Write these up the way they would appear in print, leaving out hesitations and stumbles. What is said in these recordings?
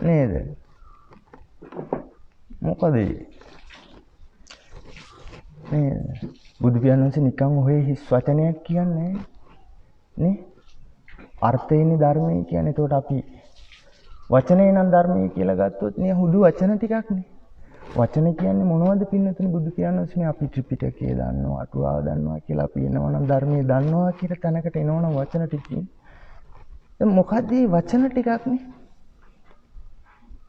නේද? මොකද නේද? බුදු පියාණන් වහන්සේ නිකන් ඔය හිස් වචනයක් කියන්නේ නේ. අර්ථයනේ ධර්මයේ කියන්නේ. ඒකට අපි වචනේ නම් ධර්මයේ කියලා ගත්තොත් නේ හුදු වචන ටිකක් නේ. වචන කියන්නේ මොනවද පින්නතුනේ? බුදු පියාණන් වහන්සේ අපි ත්‍රිපිටකය දන්නවා, අටුවාව දන්නවා කියලා අපි එනවනම් ධර්මයේ දන්නවා කියලා තැනකට එනවනම් වචන ටිකකින්. දැන් මොකද්ද මේ වචන ටිකක් නේ?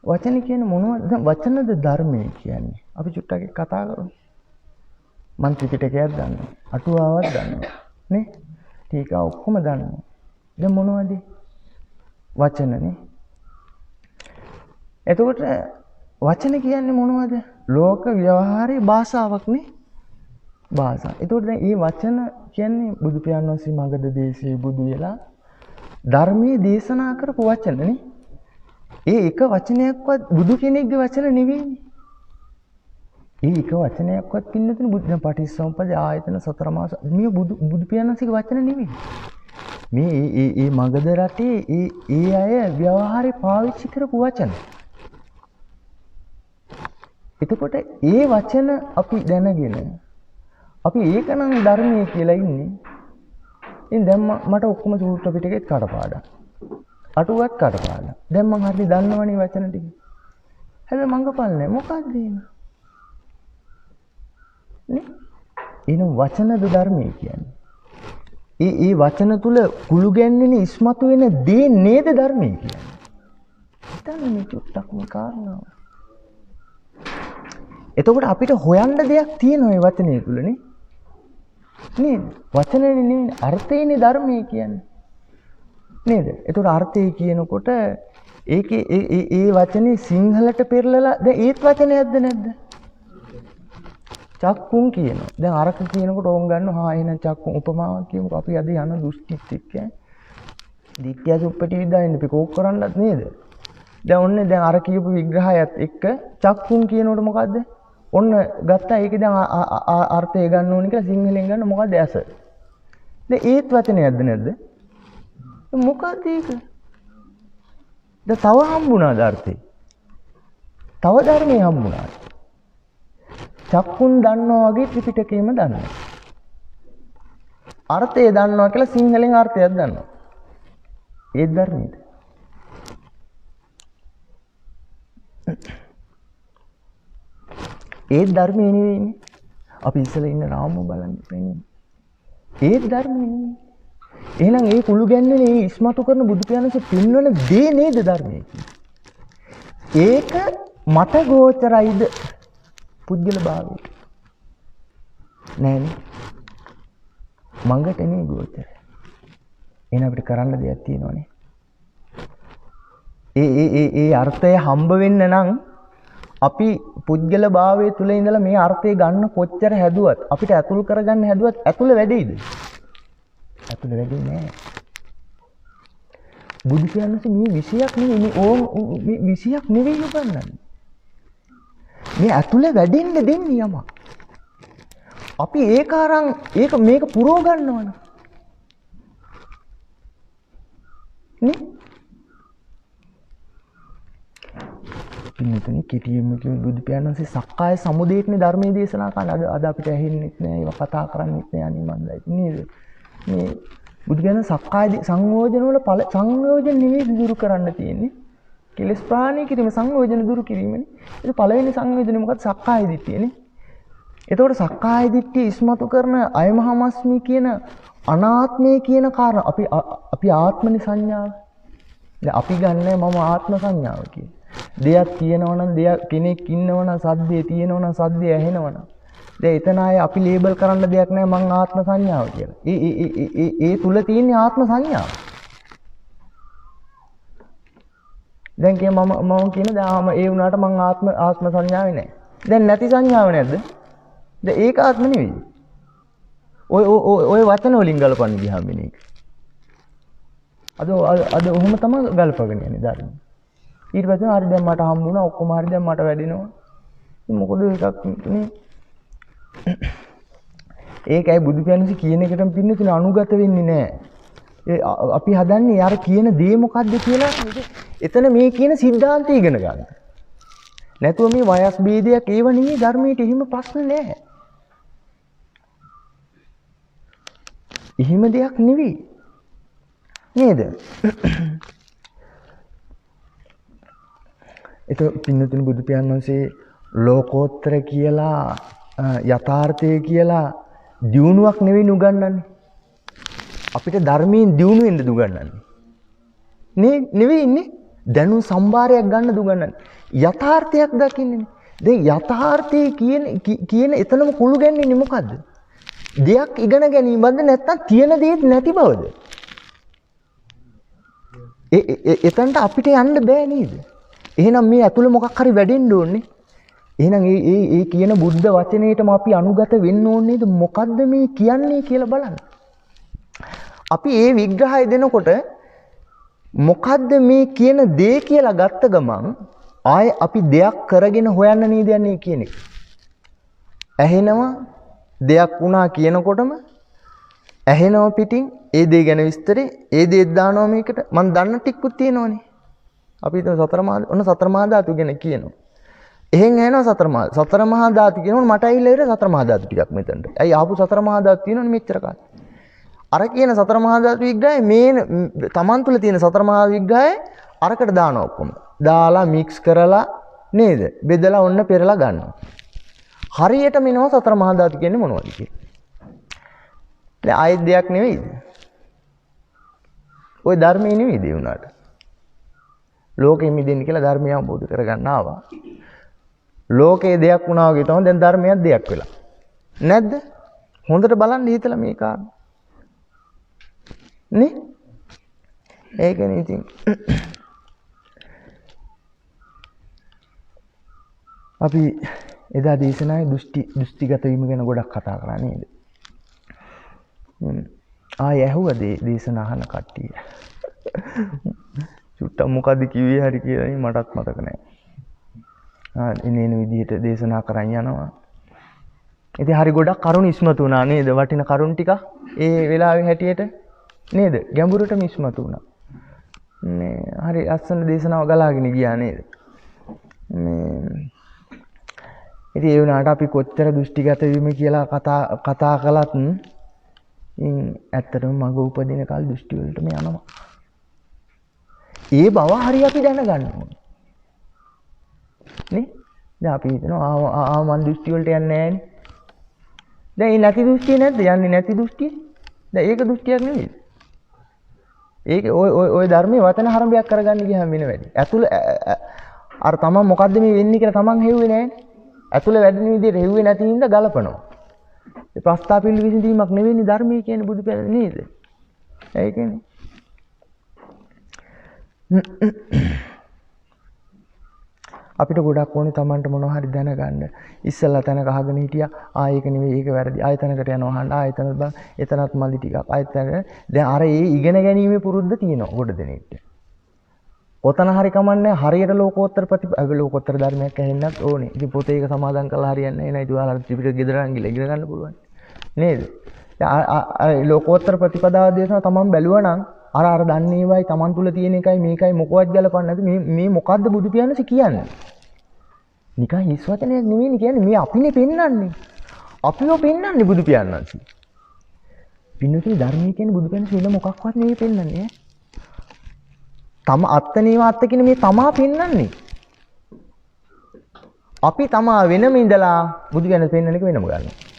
වචන කියන්නේ මොනවද? දැන් වචනද ධර්මයේ කියන්නේ. අපි චුට්ටක් කතා කරමු. මන් ත්‍රිපිටකයක් දන්නවා, අටුවාවක් දන්නවා නේ? ටීකා ඔක්කොම දන්නවා. දැන් මොනවද? වචනනේ. එතකොට වචන කියන්නේ මොනවද? ලෝක ව්‍යවහාරයේ භාෂාවක් නේ. භාෂා. එතකොට දැන් මේ වචන කියන්නේ බුදු පියාණන් වහන්සේ මගධ දේශයේ බුදු වෙලා ධර්මයේ දේශනා කරපු වචන නේ. ඒ එක වචනයක්වත් බුදු කෙනෙක්ගේ වචන නෙවෙයිනේ. ඒ එක වචනයක්වත් පින්නතුනේ බුද්ධ පටිච්චසමුප්පාද ආයතන සතර මාස මේ බුදු පියාණන් වහන්සේගේ වචන නෙවෙයි. මේ ඒ මගධ රටේ ඒ අය ව්‍යවහාරේ පාවිච්චි කරපු වචන. එතකොට ඒ වචන අපි දැනගෙන අපි ඒකනම් ධර්මයේ කියලා ඉන්නේ. ඉතින් දැන් මට ඔක්කොම සූත්‍ර පිටකෙත් කඩපාඩම්. අටුවත් කඩපාඩම්. දැන් මං හරිය දන්නවනේ වචන ටික. හැබැයි මංගපල් නැහැ. මොකක්ද එහෙම? නේ? එහෙනම් වචනද ධර්මයේ කියන්නේ. ඒ වචන තුල කුළු ගැන්වෙන ඉස්මතු වෙන දේ නේද ධර්මයේ කියන්නේ. හිතන්න මේ චුට්ටක් මේ කාරණාව. එතකොට අපිට හොයන්න දෙයක් තියෙනවා මේ වචනේ තුල නේ. නේද? වචනේ නෙවෙයි අර්ථයනේ ධර්මයේ කියන්නේ. නේද? එතකොට අර්ථය කියනකොට ඒකේ ඒ වචනේ සිංහලට පෙරලලා දැන් ඒත් වචනයක්ද නැද්ද? චක්කුන් කියනවා. දැන් අරක කියනකොට ඕම් ගන්නවා එහෙනම් චක්කුන් උපමාවක් කියමුකෝ. අපි අද යන දෘෂ්ටිත් එක්ක දිට්ඨිය සුප්පටි විද්‍යාවෙන් අපි කෝක් කරන්නත් නේද? දැන් ඔන්නේ දැන් අර කියපු විග්‍රහයත් එක්ක චක්කුන් කියනකොට මොකද්ද? ඔන්න ගත්තා ඒකේ දැන් අර්ථය ගන්න ඕනේ කියලා සිංහලෙන් ගන්න මොකද්ද ඇස? දැන් ඒත් වචනයක්ද නැද්ද? මොකක්ද ඒක? දැන් තව හම්බුණාද අර්ථය? තව ධර්මයේ හම්බුණාද? චක්කුන් දන්නවා වගේ ත්‍රිපිටකයේම දන්නවා. අර්ථය දන්නවා කියලා සිංහලෙන් අර්ථයක් දන්නවා. ඒ ධර්මයේද? ඒ ධර්මයේ නෙවෙයිනේ. අපි ඉස්සෙල්ලා ඉන්න රාමුව බලන්න ඉන්නේ. ඒ ධර්මයේ නෙවෙයි. එහෙනම් ඒ කුළු ගැන්වෙන ඒ ඉස්මතු කරන බුදු පියාණන්සේ පින්වන දේ නේද ධර්මයේ කියන්නේ. ඒක මට ගෝචරයිද? පුද්ගල භාවයට නෑනේ. මඟට නේ ගෝචරය. එහෙනම් අපිට කරන්න දෙයක් තියෙනවනේ. ඒ අර්ථය හම්බ වෙන්න නම් අපි පුද්ගල භාවයේ තුල ඉඳලා මේ අර්ථය ගන්න කොච්චර හැදුවත් අපිට ඇතුල් කරගන්න හැදුවත් ඇතුළ වැඩෙයිද? ඇතුළ වැඩෙන්නේ නෑ. බුදු පියාණන්සේ මේ 20ක් නෙවෙයි මේ 20ක් නෙවෙයි උගන්වන්නේ. මේ ඇතුළේ වැඩෙන්න දෙන්නේ යමක්. අපි ඒක අරන් මේක පුරව ගන්නවනේ. නේ? පින්නතුනි කෙටියෙන්ම කිව්ව බුදු පියාණන්සේ සක්කාය සමුදේටනේ ධර්මයේ දේශනා කරන අද අපිට ඇහෙන්නෙත් නෑ ඒවා කතා කරන්නෙත් නෑ අනේ මන්දයි නේද? මේ බුදු පියාණන් සක්කාය සංයෝජන වල සංයෝජන නෙවෙයි දුරු කරන්න තියෙන්නේ. කෙලස් ප්‍රාණී කිරීම සංයෝජන දුරු කිරීමනේ. ඒක පළවෙනි සංයෝජනේ මොකක්ද? සක්කාය දිට්ඨියනේ. එතකොට සක්කාය දිට්ඨිය ඉස්මතු කරන අයමහමස්මි කියන අනාත්මය කියන කාරණා අපි ආත්මනි සංඥාව. දැන් අපි ගන්නෑ මම ආත්ම සංඥාව කියන්නේ. දෙයක් තියෙනවනම් දෙයක් කෙනෙක් ඉන්නවනම් සද්දේ තියෙනවනම් සද්දේ ඇහෙනවනම් දැන් එතන අය අපි ලේබල් කරන්න දෙයක් නෑ මං ආත්ම සංඥාව කියලා. ඒ තුල තියෙන ආත්ම සංඥාව. දැන් කිය මම කියන දැන් ඒ වුණාට මං ආත්ම සංඥාවේ නෑ. දැන් නැති සංඥාව නැද්ද? දැන් ඒක ආත්ම නෙවෙයි. ඔය වචන වලින් ගලපන්න ගියාම මේක. අද ඔහොම තමයි ගලපගෙන යන්නේ ධර්ම. ඊට පස්සේ හරි දැන් මට හම්බුණා ඔක්කොම හරි දැන් මට වැඩිනවා. ඉතින් මොකද එකක් නේ. ඒකයි බුදු පියාණන්සේ කියන එකටම පින්නතුනේ අනුගත වෙන්නේ නැහැ. අපි හදන්නේ අර කියන දේ මොකද්ද කියලා එතන මේ කියන સિદ્ધාන්තය ඉගෙන ගන්න. නැතුව මේ වයස් ભેදයක් ඒව නෙමෙයි ධර්මයට එහෙම ප්‍රශ්න නැහැ. එහෙම දෙයක් නෙවෙයි. නේද? ඒක පින්නතුනි බුදු පියාණන් වහන්සේ ලෝකෝත්තර කියලා යථාර්ථය කියලා දියුණුවක් නෙවෙයි නුගන්නන්නේ. අපිට ධර්මයෙන් දියුණු වෙන්න දුගන්නන්නේ. නෙවෙයි ඉන්නේ. දැනුම් සම්භාරයක් ගන්න දුගන්නන්නේ. යථාර්ථයක් දකින්නේ. දැන් යථාර්ථයේ කියන එතනම කුළු ගැන්වෙන්නේ මොකද්ද? දෙයක් ඉගෙන ගැනීමද නැත්නම් තියෙන දෙයක් නැති බවද? එතනට අපිට යන්න බෑ නේද? එහෙනම් මේ ඇතුළේ මොකක් හරි වැඩෙන්න ඕනේ. එහෙනම් ඒ කියන බුද්ධ වචනයටම අපි අනුගත වෙන්න ඕනේ නේද? මොකද්ද මේ කියන්නේ කියලා බලන්න. අපි ඒ විග්‍රහය දෙනකොට මොකද්ද මේ කියන දේ කියලා ගත්ත ගමන් ආයේ අපි දෙයක් කරගෙන හොයන්න නේද යන්නේ කියන එක. ඇහෙනවා දෙයක් වුණා කියනකොටම ඇහෙනවා පිටින් ඒ දේ ගැන විස්තරේ ඒ දේ දානවා මේකට මම දන්න ටිකකුත් තියෙනවනේ. අපි හිතමු සතර මහා ධාතු ගැන කියනවා. එහෙන් ඇහෙනවා සතර මහා ධාතු කියනකොට මට ඇවිල්ලා ඉවර සතර මහා ධාතු ටිකක් මෙතනට. ඇයි ආපු සතර මහා ධාතු තියෙනවනේ මෙච්චර කාලේ. අර කියන සතර මහා ධාතු විග්‍රහය මේ තමන් තුළ තියෙන සතර මහා විග්‍රහය අරකට දානවා ඔක්කොම. දාලා මික්ස් කරලා නේද? බෙදලා ඔන්න පෙරලා ගන්නවා. හරියට මෙනවා සතර මහා ධාතු කියන්නේ මොනවද කියලා. දැන් ආයෙත් දෙයක් නෙවෙයිද? ওই ධර්මයේ නෙවෙයිද ඒ උනාට. ලෝකෙ මිදෙන්න කියලා ධර්මය අවබෝධ කරගන්න ආවා. ලෝකේ දෙයක් වුණා වගේ තමයි දැන් ධර්මයක් දෙයක් වෙලා. නැද්ද? හොඳට බලන්න හිතලා මේ කාරණා. නේ? ඒකනේ ඉතින්. අපි එදා දේශනාවේ දෘෂ්ටිගත වීම ගැන ගොඩක් කතා කරා නේද? ආයෙ ඇහුවා දේශන අහන කට්ටිය. චුට්ටක් මොකද්ද කිව්වේ හරි කියලා මටත් මතක නැහැ. එන විදිහට දේශනා කරන් යනවා. ඉතින් හරි ගොඩක් කරුණ ඉස්මතු වුණා නේද? වටින කරුණ ටික ඒ වෙලාවේ හැටියට නේද? ගැඹුරටම ඉස්මතු වුණා. මේ හරි අස්සන දේශනාව ගලාගෙන ගියා නේද? ඉතින් ඒ වුණාට අපි කොච්චර දෘෂ්ටිගත වීම කියලා කතා කළත් ඇත්තටම මග උපදින කල් දෘෂ්ටි වලටම යනවා. ඒ බව හරි අපි දැනගන්න ඕනේ. නේ? දැන් අපි හිතනවා මන් දෘෂ්ටි වලට යන්නේ නැහැනේ. දැන් ඒ නැති දෘෂ්ටිය නැද්ද? යන්නේ නැති දෘෂ්ටිය? දැන් ඒක දෘෂ්ටියක් නෙවෙයි. ඒක ඔය ධර්මයේ වචන හරඹයක් කරගන්න ගියාම වෙන වැඩි. ඇතුළ අර තමන් මොකද්ද මේ වෙන්නේ කියලා තමන් හෙව්වේ නැහැනේ. ඇතුළ වැඩින විදිහට හෙව්වේ නැති හින්දා ගලපනවා. ඒ ප්‍රස්තාව පිළිවි විසඳීමක් නෙවෙයි ධර්මයේ කියන්නේ බුදු පියාණන් නේද? ඒකනේ. අපිට ගොඩක් ඕනේ තමන්ට මොනවා හරි දැනගන්න. ඉස්සෙල්ලා තැනක අහගෙන හිටියා ඒක නෙවෙයි ඒක වැරදි. ආයතනකට යනවා අහන්න ආයතන බං එතනත් මදි ටිකක්. ආයතන දැන් අර ඒ ඉගෙන ගැනීමේ පුරුද්ද තියෙනවා ගොඩ දෙනෙක්ට. ඔතන හරි කමන්නේ හරියට ලෝකෝත්තර ලෝකෝත්තර ධර්මයක් ඇහෙන්නත් ඕනේ. ඉතින් පොතේ ඒක සමාදන් කරලා හරියන්නේ නැහැ. නේද? ඔයාලා ත්‍රිපිටක ගෙදරන් ගිහලා ඉගෙන ගන්න පුළුවන්. නේද? ලෝකෝත්තර ප්‍රතිපදාව දේශනා තමන් බැලුවා නම් අර දන්නේවයි තමන් තුල තියෙන එකයි මේකයි මොකවත් ගලපන්නේ නැති මේ මොකද්ද බුදු පියාණන් කියන්නේ? නිකන් හිස් වචනයක් නෙවෙයි කියන්නේ මේ අපිනේ පෙන්වන්නේ. අපිව පෙන්වන්නේ බුදු පියාණන්. පින්නතුනි ධර්මයේ කියන්නේ බුදු පියාණන් වෙන මොකක්වත් නෙවෙයි පෙන්වන්නේ. තම අත්තනේව අත්ත කියන මේ තමා පෙන්වන්නේ. අපි තමා වෙනම ඉඳලා බුදු පියාණන් පෙන්වන එක වෙනම ගන්නවා.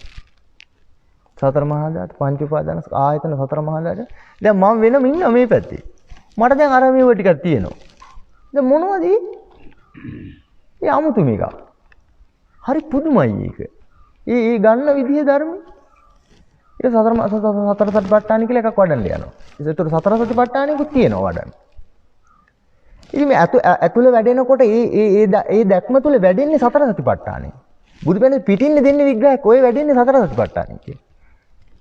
සතර මහා ධාතු පංච උපාදාන ආයතන සතර මහා ධාතු දැන් මම වෙනම ඉන්නවා මේ පැත්තේ මට දැන් අර මේව ටිකක් තියෙනවා දැන් මොනවද ඒ 아무තු මේක හරි පුදුමයි ඒක ඒ ගන්න විදිය ධර්ම ඒක සතර සතිපට්ඨාන කියලා එකක් වඩන්න යනවා ඒකට සතර සතිපට්ඨානෙකුත් තියෙනවා වඩන්න ඉතින් මේ ඇතුළ වැඩෙනකොට ඒ දැක්ම තුළ වැඩෙන්නේ සතර සතිපට්ඨානෙ බුදු පියාණන් පිටින්නේ දෙන්නේ විග්‍රහයක් ඔය වැඩෙන්නේ සතර සතිපට්ඨානෙ කියලා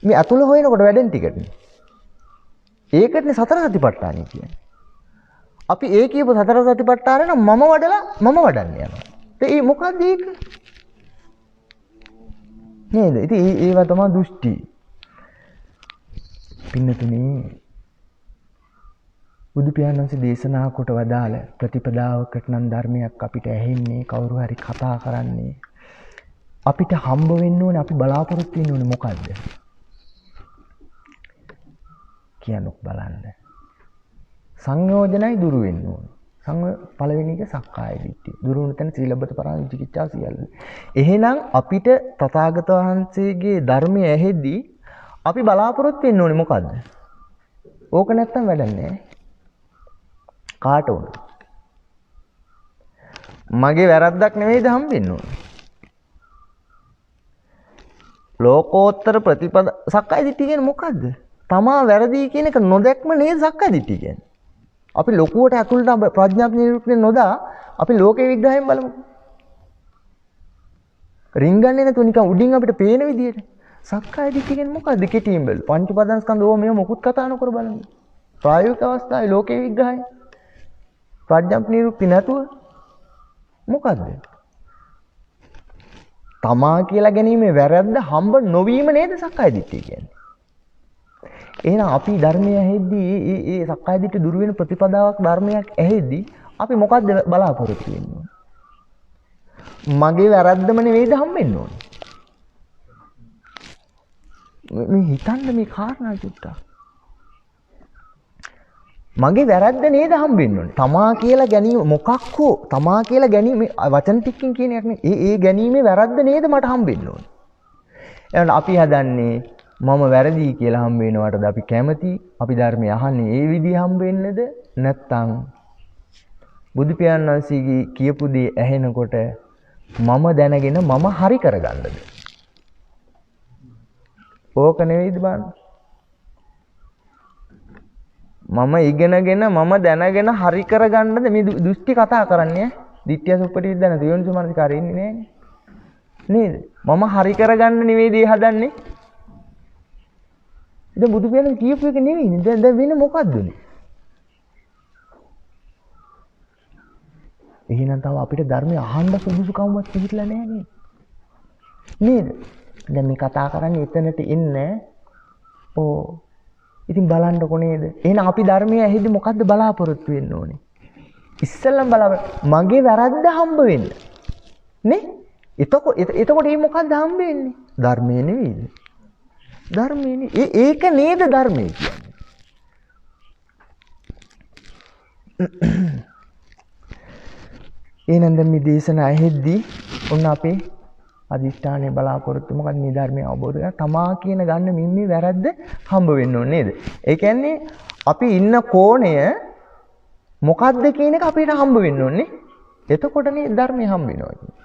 මේ අතුල හොයනකොට වැඩෙන ටිකනේ. ඒකටනේ සතර සතිපට්ඨානයි කියන්නේ. අපි ඒ කියපු සතර සතිපට්ඨාන නම් මම වඩන්න යනවා. ඒ මොකද්ද ඒක? නේද? ඉතින් ඒවා තමයි දෘෂ්ටි. පින්නතුනේ බුදු පියාණන් වහන්සේ දේශනා කොට වදාළ ප්‍රතිපදාවකට නම් ධර්මයක් අපිට ඇහෙන්නේ කවුරු හරි කතා කරන්නේ අපිට හම්බ වෙන්න ඕනේ අපි බලාපොරොත්තු වෙන්න ඕනේ මොකද්ද කියනක් බලන්න සංයෝජනයි දුරු වෙන්න ඕනේ පළවෙනි එක සක්කාය දිට්ඨිය දුරු වෙන තැන සීලබ්බත පරාණ විචිකිච්ඡා සියල්ල එහෙනම් අපිට තථාගත වහන්සේගේ ධර්මය ඇහෙද්දී අපි බලාපොරොත්තු වෙන්න ඕනේ මොකද්ද ඕක නැත්තම් වැඩක් නැහැ කාට උන මගේ වැරද්දක් නෙවෙයිද හම්බෙන්න ඕනේ ලෝකෝත්තර ප්‍රතිපද සක්කාය දිට්ඨිය කියන්නේ මොකද්ද තමා වැරදි කියන එක නොදැක්ම නේද සක්කාය දිට්ඨිය කියන්නේ අපි ලොකුවට ඇතුළට ප්‍රඥාප්ති නිරූපණය නොදා අපි ලෝකේ විග්‍රහයෙන් බලමු රින්ගන්නේ නැතුව නිකන් උඩින් අපිට පේන විදියට සක්කාය දිට්ඨිය කියන්නේ මොකද්ද කෙටියෙන් බලමු පංච උපාදානස්කන්ධ ඕවා මේව මොකුත් කතා නොකර බලමු ප්‍රායෝගික අවස්ථාවේ ලෝකේ විග්‍රහය ප්‍රඥාප්ති නිරූපණය නැතුව මොකද්ද තමා කියලා ගැනීමේ වැරද්ද හම්බ නොවීම නේද සක්කාය දිට්ඨිය කියන්නේ එහෙනම් අපි ධර්මය ඇහෙද්දී ඒ සක්කාය දිට්ඨිය දුරු වෙන ප්‍රතිපදාවක් ධර්මයක් ඇහෙද්දී අපි මොකද්ද බලාපොරොත්තු වෙන්නේ මගේ වැරද්දම නෙවෙයිද හම්බෙන්න ඕනේ මේ හිතන්න මේ කාරණා චුට්ටක් මගේ වැරද්ද නේද හම්බෙන්න ඕනේ තමා කියලා ගැනීම මොකක් හෝ තමා කියලා ගැනීම වචන ටිකකින් කියන එකක් නේ ඒ ගැනීමේ වැරද්ද නේද මට හම්බෙන්න ඕනේ එහෙනම් අපි හදන්නේ මම වැරදි කියලා හම්බ වෙනවටද අපි කැමති අපි ධර්මය අහන්නේ ඒ විදිහ හම්බ වෙන්නද නැත්නම් බුදු පියාණන් වහන්සේගේ කියපු දේ ඇහෙනකොට මම දැනගෙන මම හරි කරගන්නද ඕක නෙවෙයිද බලන්න මම ඉගෙනගෙන මම දැනගෙන හරි කරගන්නද මේ දෘෂ්ටි කතා කරන්නේ දිට්ඨිය සුප්පටිවිද්‍යාන යෝනිසෝ මනසිකාරය ඉන්නේ නෑනේ නේද මම හරි කරගන්න නෙවෙයි දේ හදන්නේ දැන් බුදු පියාණන් කියපු එක නෙවෙයිනේ දැන් වෙන මොකද්දනේ එහෙනම් තව අපිට ධර්මය අහන්න සුදුසුකමවත් පිළිట్లా නැහැ නේද දැන් මේ කතා කරන්නේ එතනට ඉන්නේ ඉතින් බලන්නකො නේද එහෙනම් අපි ධර්මය ඇහිදී මොකද්ද බලාපොරොත්තු වෙන්න ඕනේ ඉස්සෙල්ලම මගේ වැරද්ද හම්බ වෙන්න නේ එතකොට මේ මොකද්ද හම්බ වෙන්නේ ධර්මය නෙවෙයිද ධර්මයේ ඒක නේද ධර්මය කියන්නේ එහෙනම් දැන් මේ දේශනා ඇහෙද්දී ඔන්න අපේ අදිෂ්ඨානයේ බලාපොරොත්තු මොකක්ද මේ ධර්මය අවබෝධ කරගන්න තමා කියන ගන්න මේ වැරද්ද හම්බ වෙන්න ඕනේ නේද ඒ කියන්නේ අපි ඉන්න කෝණය මොකද්ද කියන එක අපිට හම්බ වෙන්න ඕනේ එතකොට නේ ධර්මය හම්බ වෙනවා කියන්නේ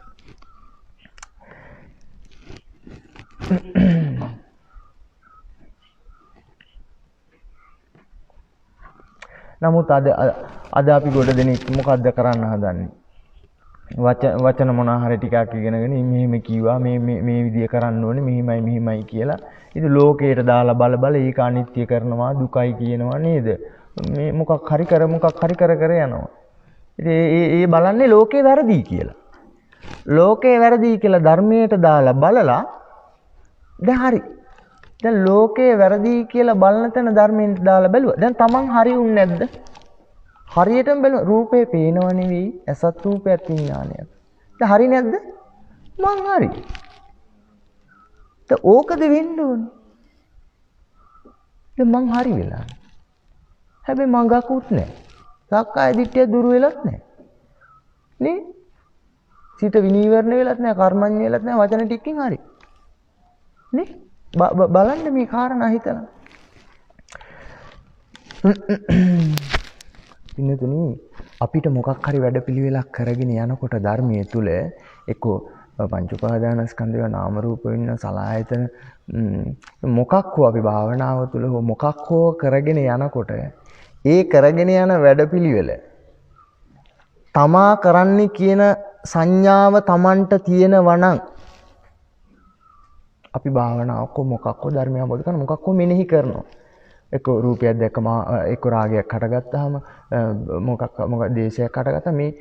නමුත් අද අපි ගොඩ දෙනෙක් මොකද්ද කරන්න හදන්නේ වචන මොනවා හරි ටිකක් ඉගෙනගෙන මෙහෙම කිව්වා මේ විදිය කරන්න ඕනේ මෙහිමයි කියලා ඉතින් ලෝකයට දාලා බල ඒක අනිත්‍ය කරනවා දුකයි කියනවා නේද මේ මොකක් හරි කර යනවා ඉතින් ඒ බලන්නේ ලෝකේ වැරදි කියලා ධර්මයට දාලා බලලා දැන් හරි දැන් ලෝකේ වැරදි කියලා බලන තැන ධර්මයෙන් දාලා බැලුවා. දැන් තමන් හරි උන්නේ නැද්ද? හරියටම බැලුවා රූපේ පේනව නෙවෙයි අසත් රූපයත් විඥානයක්. දැන් හරි නැද්ද? මං හරි. දැන් ඕකද වෙන්න ඕනේ. දැන් මං හරි වෙලා. හැබැයි මංගකුත් නැහැ. සක්කාය දිට්ඨිය දුරු වෙලත් නැහැ. නේ? සිත විනීවරණ වෙලත් නැහැ, කර්මඤ්ඤ වෙලත් නැහැ, වචන ටිකකින් හරි. නේ? බලන්න මේ කාරණා හිතලා. ඉන්නතුනි අපිට මොකක් හරි වැඩපිළිවෙලක් කරගෙන යනකොට ධර්මයේ තුල එක්කෝ පංච උපාදානස්කන්ධය නාම රූප වෙන සලආයතන මොකක් හෝ අපි භාවනාව තුල මොකක් හෝ කරගෙන යනකොට ඒ කරගෙන යන වැඩපිළිවෙල තමා කරන්නේ කියන සංඥාව Tamanට තියෙනවා නම් අපි භාවනාවක මොකක් හෝ ධර්මය අවබෝධ කරන මොකක් හෝ මෙනෙහි කරනවා එක්ක රූපයක් දැක්කම එක්ක රාගයක් හටගත්තාම මොකක් දේශයක් හටගත්තා මේ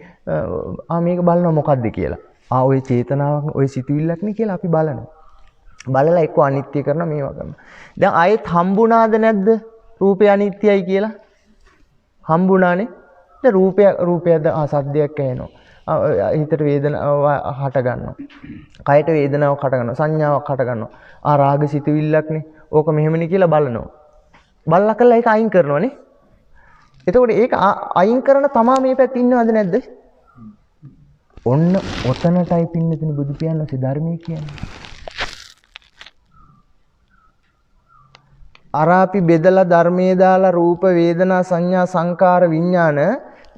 මේක බලනවා මොකද්ද කියලා ওই චේතනාවක් ওই සිතුවිල්ලක් නේ කියලා අපි බලලා එක්ක අනිත්‍ය කරන මේවා කරනවා දැන් ආයෙත් හම්බුණාද නැද්ද රූපය අනිත්‍යයි කියලා හම්බුණානේ. දැන් රූපයද සද්දයක් ඇහෙනවා. හිතට වේදනාව හට ගන්නවා. කයට වේදනාවක් හට ගන්නවා. සංඥාවක් හට ගන්නවා. රාග සිතුවිල්ලක්නේ. ඕක මෙහෙමනේ කියලා බලනවා. බලලා කළා ඒක අයින් කරනවානේ. එතකොට ඒක අයින් කරන තමා මේ පැත්තේ ඉන්නවද නැද්ද? ඔන්න ඔතනටයි පින්නතුනි බුදු පියාණන්සේ ධර්මයේ කියන්නේ. අපි බෙදලා ධර්මයේ දාලා රූප වේදනා සංඥා සංකාර විඥාන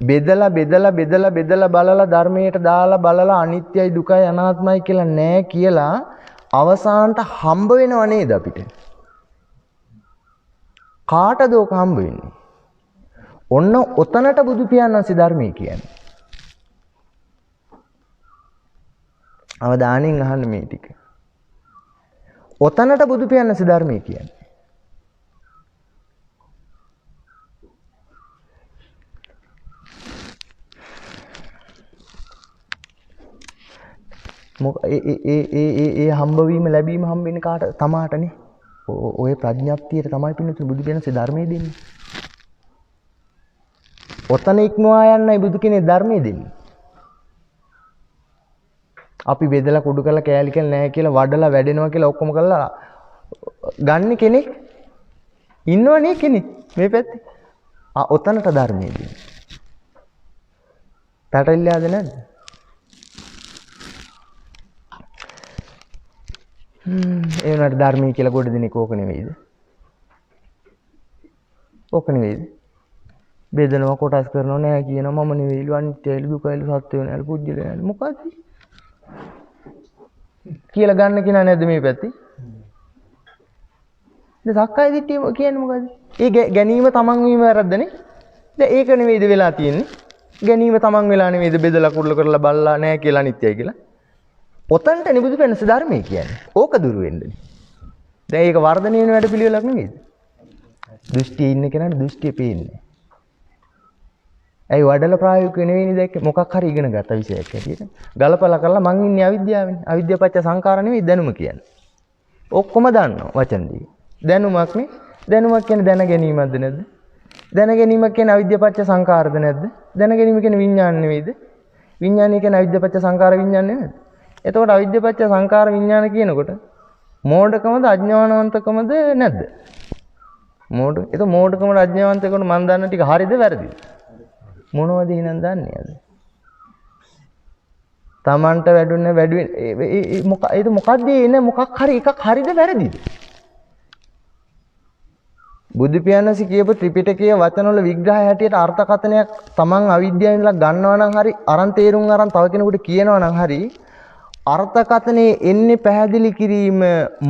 බෙදලා බලලා ධර්මයට දාලා බලලා අනිත්‍යයි දුකයි අනාත්මයි කියලා නෑ කියලා අවසානට හම්බ වෙනව නේද අපිට? කාටද ඔක හම්බ වෙන්නේ? ඔන්න ඔතනට බුදු පියාණන්සේ ධර්මයේ කියන්නේ. අවධානයෙන් අහන්න මේ ටික. ඔතනට බුදු පියාණන්සේ ධර්මයේ කියන්නේ. ඒ හම්බවීම ලැබීම හම්බෙන්නේ කාට? තමාටනේ. ඔය ප්‍රඥප්තියට තමයි පින්නතුනි බුදු පියාණන්සේ ධර්මයේ දෙන්නේ. ඔතන ඉක්මවා යන්නයි බුදු කෙනේ ධර්මයේ දෙන්නේ. අපි බෙදලා කුඩු කරලා කෑලි කියලා නැහැ කියලා වඩලා වැඩෙනවා කියලා ඔක්කොම කරලා ගන්න කෙනෙක් ඉන්නවනේ කෙනෙක් මේ පැත්තේ. ඔතනට ධර්මයේ දෙන්නේ. පැටලිලාද නැද්ද? ඒ වුණාට ධර්මයේ කියලා ගොඩ දෙනෙක් ඕක නෙවෙයිද? ඕක නෙවෙයිද? බෙදනවා කොටස් කරනවා නෑ කියනවා මම නෙවෙයිලු අනිත්‍යයිලු දුකයිලු සත්‍යය නෑලු පුජ්‍යල නෑලු මොකද්ද? කියලා ගන්න කෙනා නැද්ද මේ පැත්තේ? දැන් සක්කාය දිට්ඨිය කියන්නේ මොකද්ද? ඒ ගැනීම තමන් වීම වැරද්දනේ. දැන් ඒක නෙවෙයිද වෙලා තියෙන්නේ? ගැනීම තමන් වෙලා නෙවෙයිද බෙදලා කුඩල කරලා බලලා නෑ කියලා අනිත්‍යයි කියලා. ඔතනට නිබුදු වෙනස ධර්මයේ කියන්නේ. ඕක දුරු වෙන්නේ. දැන් ඒක වර්ධනය වෙන වැඩ පිළිවෙලක් නෙවෙයිද? දෘෂ්ටියේ ඉන්න කෙනාට දෘෂ්ටිය පේන්නේ. ඇයි වඩල ප්‍රායෝගික නෙවෙයිනේ දැක්කේ මොකක් හරි ඉගෙන ගත්ත විෂයක් හැටියට. ගලපලා කරලා මං ඉන්නේ අවිද්‍යාවෙනේ. අවිද්‍යාව පත්‍ය සංඛාර නෙවෙයි දැනුම කියන්නේ. ඔක්කොම දන්නවා වචන දී. දැනුමක් නේ. දැනුමක් කියන්නේ දැන ගැනීමක්ද නැද්ද? දැන ගැනීමක් කියන්නේ අවිද්‍යාව පත්‍ය සංඛාරද නැද්ද? දැන ගැනීම කියන්නේ විඥාන නෙවෙයිද? විඥානය කියන්නේ අවිද්‍යාව පත්‍ය සංඛාර විඥාන නෙවෙයිද? එතකොට අවිද්‍යාව පත්‍ය සංඛාර විඥාන කියනකොට මෝඩකමද අඥානවන්තකමද නැද්ද? ඒක මෝඩකමද අඥානවන්තකමද මන් දන්න ටික හරිද වැරදිද? මොනවද එහෙනම් දන්නේ අද? Tamanට වැඩුණේ වැඩුවේ ඒක මොකද්ද එන මොකක් හරි එකක් හරිද වැරදිද? බුදු පියාණන්සේ කියපු ත්‍රිපිටකයේ වචනවල විග්‍රහය හැටියට අර්ථකථනයක් Taman අවිද්‍යාවෙන් ඉඳලා ගන්නවා නම් හරි අරන් තේරුම් අරන් තව කෙනෙකුට කියනවා නම් හරි අර්ථකථනයේ එන්නේ පැහැදිලි කිරීම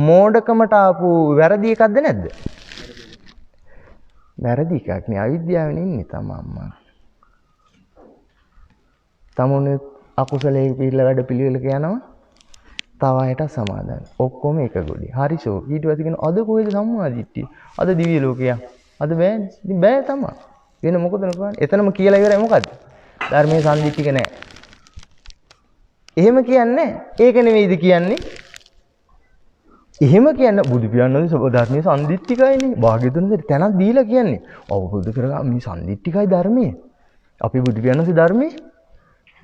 මෝඩකමට ආපු වැරදි එකක්ද නැද්ද? වැරදි එකක් නේ අවිද්‍යාවෙන් ඉන්නේ තමන්ම. තමුණු අකුසලයේ පිළිල වැඩ පිළිවෙලක යනවා. තව අයට සමාදන්. ඔක්කොම එක ගොඩේ. හරිෂෝ. ඊට පස්සේ කියන අද කොහෙද සම්මාදිට්ඨිය? අද දිව්‍ය ලෝකයක්. අද බෑනේ. ඉතින් බෑ තමයි. වෙන මොකද කරන්නේ? එතනම කියලා ඉවරයි මොකද්ද? ධර්මයේ සම්දිට්ඨික නැහැ. එහෙම කියන්නේ ඒක නෙවෙයිද කියන්නේ? එහෙම කියන්න බුදු පියාණන්ගේ ධර්මයේ සම්දිට්ඨිකයිනේ. භාග්‍යතුන්සේ තැනක් දීලා කියන්නේ. අවබෝධ කරගන්න මේ සම්දිට්ඨිකයි ධර්මයේ. අපි බුදු පියාණන්ගේ ධර්මයේ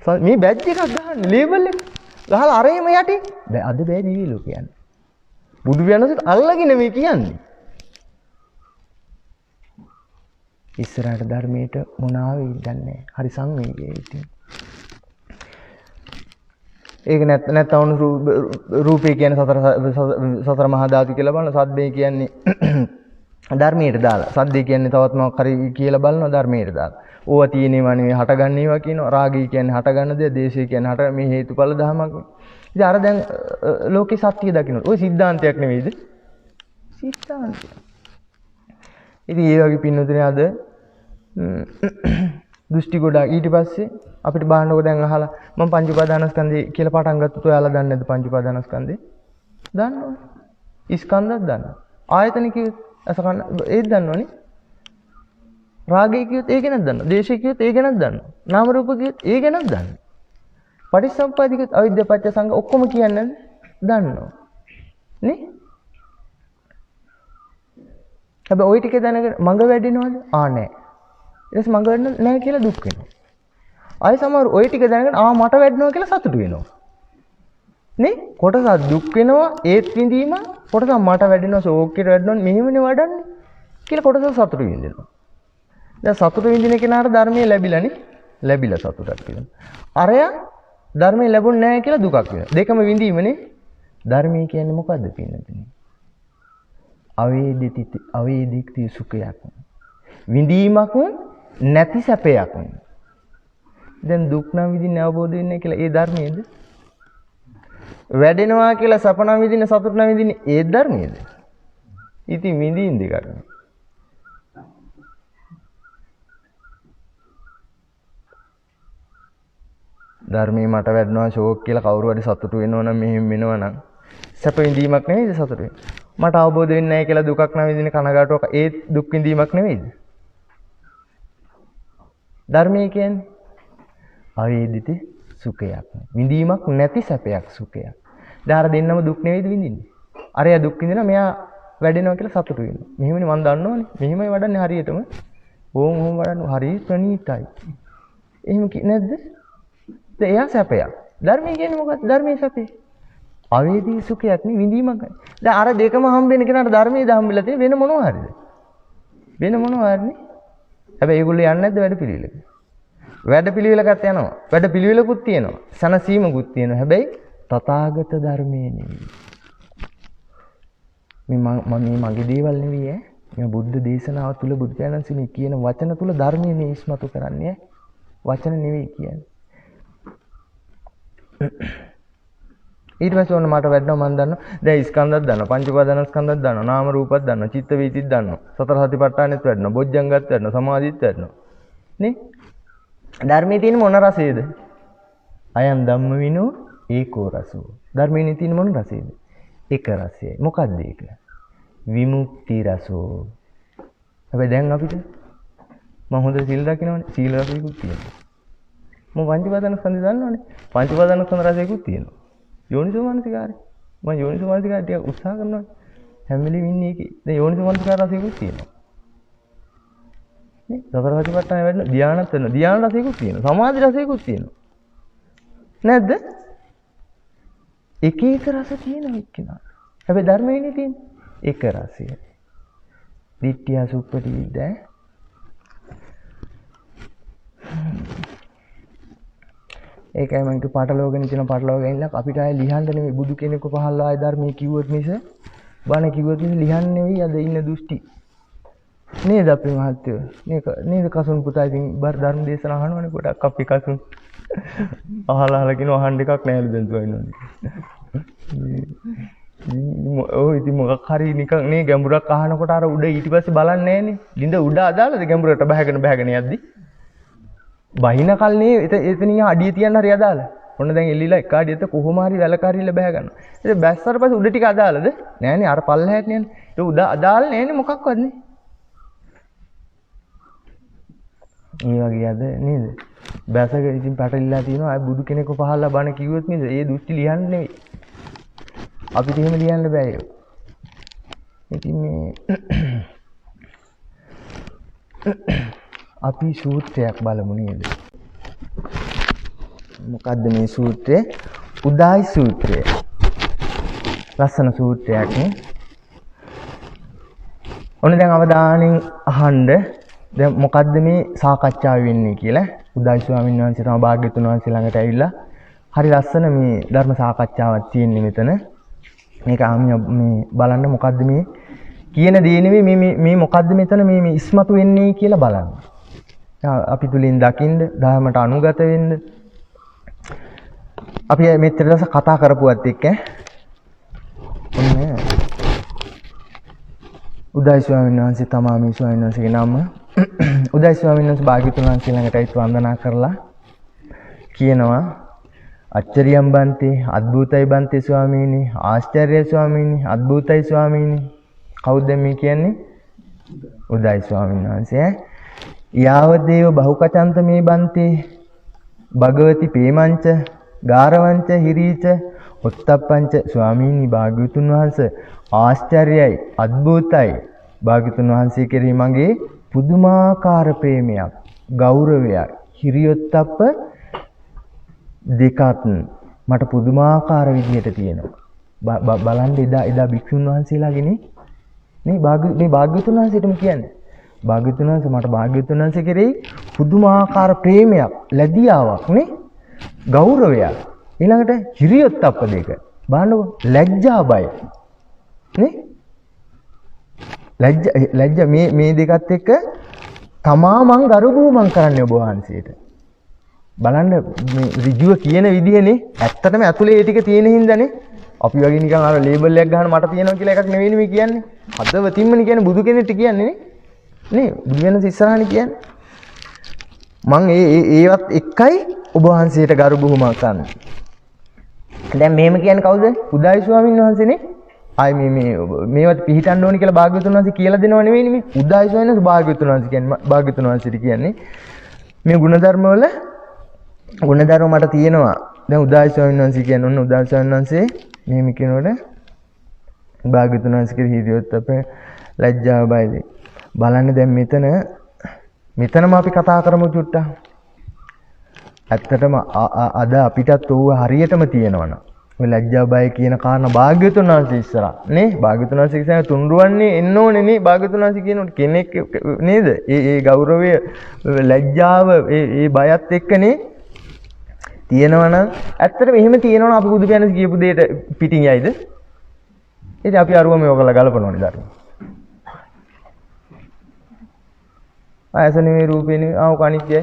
මේ බැජ් එකක් ගන්න ලේබල් එක ගහලා අරේම යටි බෑ අද බෑ දිවි ලෝ කියන්නේ බුදු පියාණන්සෙත් අල්ලගෙන මේ කියන්නේ ඉස්සරහට ධර්මයට මොනාවෙ ඉඳන්නේ හරි සංවේගයේ ඉතින් ඒක නැත්නම් රූපේ කියන්නේ සතර මහා ධාතු කියලා බලන සද්දේ කියන්නේ ධර්මයට දාලා සද්දේ කියන්නේ තවත් මොකක් හරි කියලා බලනවා ධර්මයට දාලා ඕවා තියෙනවා නෙවෙයි හටගන්නේවා කියනවා රාගය කියන්නේ හටගන්න දේ දේශය කියන්නේ හට මේ හේතුඵල ධමයක් ඉතින් අර දැන් ලෝකේ සත්‍ය දකින්න ඔය સિદ્ધාන්තයක් නෙවෙයිද સિદ્ધාන්තය ඉතින් ඒ වගේ පින්නතුනේ අද දෘෂ්ටි ගොඩක් ඊට පස්සේ අපිට බාහනකො දැන් අහලා මම පංච උපාදානස්කන්ධය කියලා පටන් ගත්තොත් ඔයාලා දන්නේ නැද්ද පංච උපාදානස්කන්ධය දන්නවනේ ස්කන්ධයක් දන්නවා ආයතන කිව්වොත් අසකන්න ඒත් දන්නවනේ රාගය කිව්වොත් ඒක ගැනත් දන්නවා. දේශය කිව්වොත් ඒක ගැනත් දන්නවා. නාම රූප කිව්වොත් ඒක ගැනත් දන්නවා. පටිච්චසමුප්පාද කිව්වොත් අවිද්‍යාව පත්‍ය සංඝ ඔක්කොම කියන්නේ දන්නවා. නේ? හැබැයි ওই ටික දැනගෙන මඟ වැඩිනවද? නෑ. ඊට පස්සේ මඟ වැඩ නැහැ කියලා දුක් වෙනවා. ආයෙ සමහර ওই ටික දැනගෙන මට වැඩනවා කියලා සතුටු වෙනවා. නේ? කොටස දුක් වෙනවා ඒත් විඳීම කොටස මට වැඩෙනවා ෂෝක් එකට වැඩනවා මෙහෙමනේ වඩන්නේ කියලා කොටස සතුටු විඳිනවා. දැන් සතුටු විඳින කෙනාට ධර්මයේ ලැබිලානේ. ලැබිලා සතුටක් වෙනවා. අරයා ධර්මයේ ලැබුණ නැහැ කියලා දුකක් වෙනවා. දෙකම විඳීමනේ. ධර්මයේ කියන්නේ මොකද්ද පින්නතුනේ? අවේදිත සුඛයක්. විඳීමක් නැති සැපයක්. දැන් දුක් නම් විඳින්න අවබෝධ වෙන්නේ කියලා ඒ ධර්මයේද? වැඩෙනවා කියලා සැප නම් විඳින්න සතුට නම් විඳින්නේ ඒ ධර්මයේද? ඉතින් විඳින්න දෙකක්. ධර්මයේ මට වැඩනවා ෂෝක් කියලා කවුරු හරි සතුටු වෙනවා නම් මෙහෙම වෙනවා නම් සැප විඳීමක් නෙවෙයිද සතුට වෙන්නේ? මට අවබෝධ වෙන්නේ නැහැ කියලා දුකක් නම් විඳින කනගාටුවක් ඒ දුක් විඳීමක් නෙවෙයිද? ධර්මයේ කියන්නේ අවේදිත සුඛයක්. විඳීමක් නැති සැපයක් සුඛයක්. දැන් අර දෙන්නම දුක් නෙවෙයිද විඳින්නේ? අරයා දුක් විඳිනවා මෙයා වැඩෙනවා කියලා සතුටු වෙනවා. මෙහෙමනේ මම දන්නවනේ. මෙහෙමයි වඩන්නේ හරියටම. ඕම් වඩන්න හරි ප්‍රණීතයි. එහෙම නැද්ද? දැන් එයා සැපයක්. ධර්මයේ කියන්නේ මොකක්ද? ධර්මයේ සැපේ. අවේදී සුඛයක් නේ විඳීමක්. දැන් අර දෙකම හම්බෙන්න කෙනාට ධර්මයේ හම්බෙලා තියෙන වෙන මොනවා හරිද? වෙන මොනවා හරිනේ? හැබැයි ඒගොල්ලෝ යන්නේ නැද්ද වැඩ පිළිවෙලකට? වැඩ පිළිවෙලකට යනවා. වැඩ පිළිවෙලකුත් තියෙනවා. සනසීමකුත් තියෙනවා. හැබැයි තථාගත ධර්මයේ නෙවෙයි. මේ මගේ දේවල් නෙවෙයි ඈ. මේ බුද්ධ දේශනාව තුල බුදු පියාණන්සේනේ කියන වචන තුල ධර්මයේ මේ ඉස්මතු කරන්නේ ඈ. වචන නෙවෙයි කියන්නේ. ඊට පස්සේ ඔන්න මට වැඩනවා මම දන්නවා. දැන් ස්කන්ධයක් දන්නවා. පංච උපාදාන ස්කන්ධයක් දන්නවා. නාම රූපයක් දන්නවා. චිත්ත වීතිත් දන්නවා. සතර සතිපට්ඨානෙත් වැඩනවා. බොජ්ජංගත් වැඩනවා. සමාධිත් වැඩනවා. නේ? ධර්මයේ තියෙන මොන රසයේද? අයං ධම්ම විනෝ ඒකෝ රසෝ. ධර්මයේ තියෙන මොන රසයේද? එක රසයයි. මොකක්ද ඒක? විමුක්ති රසෝ. හැබැයි දැන් අපිට මම හොඳ සීල් රකින්නවනේ. සීල රසයකුත් තියෙනවා. මම පංච උපාදාන ස්කන්ධය දන්නවනේ. පංච උපාදාන ස්කන්ධ රසයකුත් තියෙනවා. යෝනිසෝ මනසිකාරය. මම යෝනිසෝ මනසිකාරය ටික උත්සාහ කරනවා. හැම වෙලෙම ඉන්නේ ඒකේ. දැන් යෝනිසෝ මනසිකාර රසයකුත් තියෙනවා. නේ? සතර සතිපට්ඨාන වැඩන ධානයත් වෙනවා. ධාන රසයකුත් තියෙනවා. සමාධි රසයකුත් තියෙනවා. නැද්ද? එක එක රස තියෙනවා එක්කෙනා. හැබැයි ධර්මයේනේ තියෙන්නේ එක රසය. දිට්ඨිය සුප්පටිවිද්ද. ඒකයි මම කිව්ව පාටලෝගෙන තියෙන පාටලෝගෙන ඉන්න අපිට ආයේ ලියන්න නෙමෙයි බුදු කෙනෙක්ව පහළලා ආයේ ධර්මයේ කිව්වොත් මිස බණ කිව්වොත් මිස ලියන්න නෙවෙයි අද ඉන්න දෘෂ්ටි. නේද අපි මහත්තයෝ? මේක නේද කසුන් පුතා ඉතින් බර ධර්ම දේශන අහනවනේ පොඩක් අපි කසුන්. අහලා කියන අහන්න එකක් නැහැලු දැන් තුයිනෝනේ. ඔය ඉතින් මොකක් හරි නිකන් නේ ගැඹුරක් අහනකොට අර උඩ ඊට පස්සේ බලන්නේ නැහනේ. ලිඳ උඩ අදාළද ගැඹුරට බහගෙන යද්දි? බහින කල්නේ එතනින් අඩිය තියන්න හරි අදාළ. ඔන්න දැන් එල්ලිලා එක අඩියට කොහොම හරි වැලක හරිලා බහ ගන්නවා. ඉතින් බැස්සට පස්සේ උඩ ටික අදාළද? නෑනේ අර පල්ලහැට නෑනේ. ඒක උඩ අදාළ නෑනේ මොකක්වත් නේ. මේ වගේ අද නේද? බැසක ඉතින් පැටලිලා තියෙනවා. අය බුදු කෙනෙක්ව පහළලා බණ කිව්වොත් නේද? ඒ දෘෂ්ටි ලියන්න නෙවෙයි. අපිට එහෙම ලියන්න බෑ ඒක. ඉතින් මේ අපි සූත්‍රයක් බලමු නේද? මොකද්ද මේ සූත්‍රය? උදායි සූත්‍රය. ලස්සන සූත්‍රයක් නේ. ඔන්න දැන් අවධානයෙන් අහන්න. දැන් මොකද්ද මේ සාකච්ඡාව වෙන්නේ කියලා උදායි ස්වාමීන් වහන්සේ තමයි භාග්‍යතුන් වහන්සේ ළඟට ඇවිල්ලා හරි ලස්සන මේ ධර්ම සාකච්ඡාවක් තියෙන්නේ මෙතන. මේක මේ බලන්න මොකද්ද මේ කියන දේ නෙවෙයි මේ මොකද්ද මෙතන මේ ඉස්මතු වෙන්නේ කියලා බලන්න. අපි තුලින් දකින්න ධර්මයට අනුගත වෙන්න අපි මෙතන දැස කතා කරපුවත් එක්ක ඔන්න උදායි ස්වාමීන් වහන්සේ තමයි මේ ස්වාමීන් වහන්සේගේ නම. උදායි ස්වාමීන් වහන්සේ භාග්‍යතුන් වහන්සේ ළඟට ඇවිත් වන්දනා කරලා කියනවා අච්චරියම් බන්තේ අද්භූතයි බන්තේ ස්වාමීනි ආශ්චර්ය ස්වාමීනි අද්භූතයි ස්වාමීනි. කවුද මේ කියන්නේ? උදායි ස්වාමීන් වහන්සේ. යාවදේව බහුකචන්ත මේ බන්තේ භගවති පේමංච ගාරවංච හිරීච ඔත්තප්පංච ස්වාමීනි භාග්‍යවතුන් වහන්සේ ආශ්චර්යයි අද්භූතයි භාග්‍යවතුන් වහන්සේ කෙරෙහි මගේ පුදුමාකාර ප්‍රේමයක්, ගෞරවයක්, හිරියොත්ප්ප දෙකත් මට පුදුමාකාර විදිහට තියෙනවා. බලන්න එදා භික්ෂුන් වහන්සේලාගේ මේ භාග්‍යවතුන් වහන්සේටම කියන්නේ. භාග්‍යවතුන් වහන්සේ මට භාග්‍යවතුන් වහන්සේ කෙරෙහි පුදුමාකාර ප්‍රේමයක්, ලැබියාවක් නේ, ගෞරවයක්. ඊළඟට හිරියොත්ප්ප දෙක. බලන්නකො ලැජ්ජා බය. නේ? ලැජ්ජා මේ දෙකත් එක්ක තමා මං ගරුබුමන් කරන්නේ ඔබ වහන්සේට. බලන්න මේ ඍජුව කියන විදිහනේ ඇත්තටම ඇතුලේ ඒ ටික තියෙන හින්දානේ අපි වගේ නිකන් අර ලේබල් එකක් ගහන මට තියෙනවා කියලා එකක් නෙවෙයි මේ කියන්නේ. හදවතින්මනේ කියන්නේ බුදු කෙනෙක්ට කියන්නේ නේ. බුදු වෙනස ඉස්සරහනේ කියන්නේ. මං ඒවත් එක්කයි ඔබ වහන්සේට ගරුබුමන් කරන්නේ. දැන් මෙහෙම කියන්නේ කවුද? උදායි ස්වාමීන් වහන්සේනේ. ආයි මේවත් පිළිටන්න ඕනි කියලා භාග්‍යවතුන් වහන්සේ කියලා දෙනව නෙවෙයිනේ මේ. උදායි ස්වාමීන් වහන්සේ භාග්‍යවතුන් වහන්සේ කියන්නේ භාග්‍යවතුන් වහන්සේට කියන්නේ මේ ගුණධර්ම වල ගුණධර්ම මට තියෙනවා. දැන් උදායි ස්වාමීන් වහන්සේ කියන්නේ ඔන්න උදායි ස්වාමීන් වහන්සේ මෙහෙම කියනකොට භාග්‍යවතුන් වහන්සේ කියලා හිරියොත් අපේ ලැජ්ජාව බයද බලන්න දැන් මෙතනම අපි කතා කරමු චුට්ටක්. ඇත්තටම අද අපිටත් ඕව හරියටම තියෙනවනේ. ඔය ලැජ්ජා බය කියන කාරණා භාග්‍යවතුන් වහන්සේ ඉස්සරහා නේ භාග්‍යවතුන් වහන්සේ ඉස්සරහා තුන්රුවන්නේ එන්න ඕනේ නේ භාග්‍යවතුන් වහන්සේ කියනකොට කෙනෙක් නේද? ඒ ගෞරවය ලැජ්ජාව ඒ බයත් එක්කනේ තියෙනවනම් ඇත්තටම එහෙම තියෙනවනම් අපි බුදු පියාණන් කියපු දෙයට පිටින් යයිද? ඉතින් අපි අරුවම යෝගලා ගලපනවනේ ධර්ම. ආයස නෙමෙයි රූපේ නෙමෙයි ආව කණිච්චයි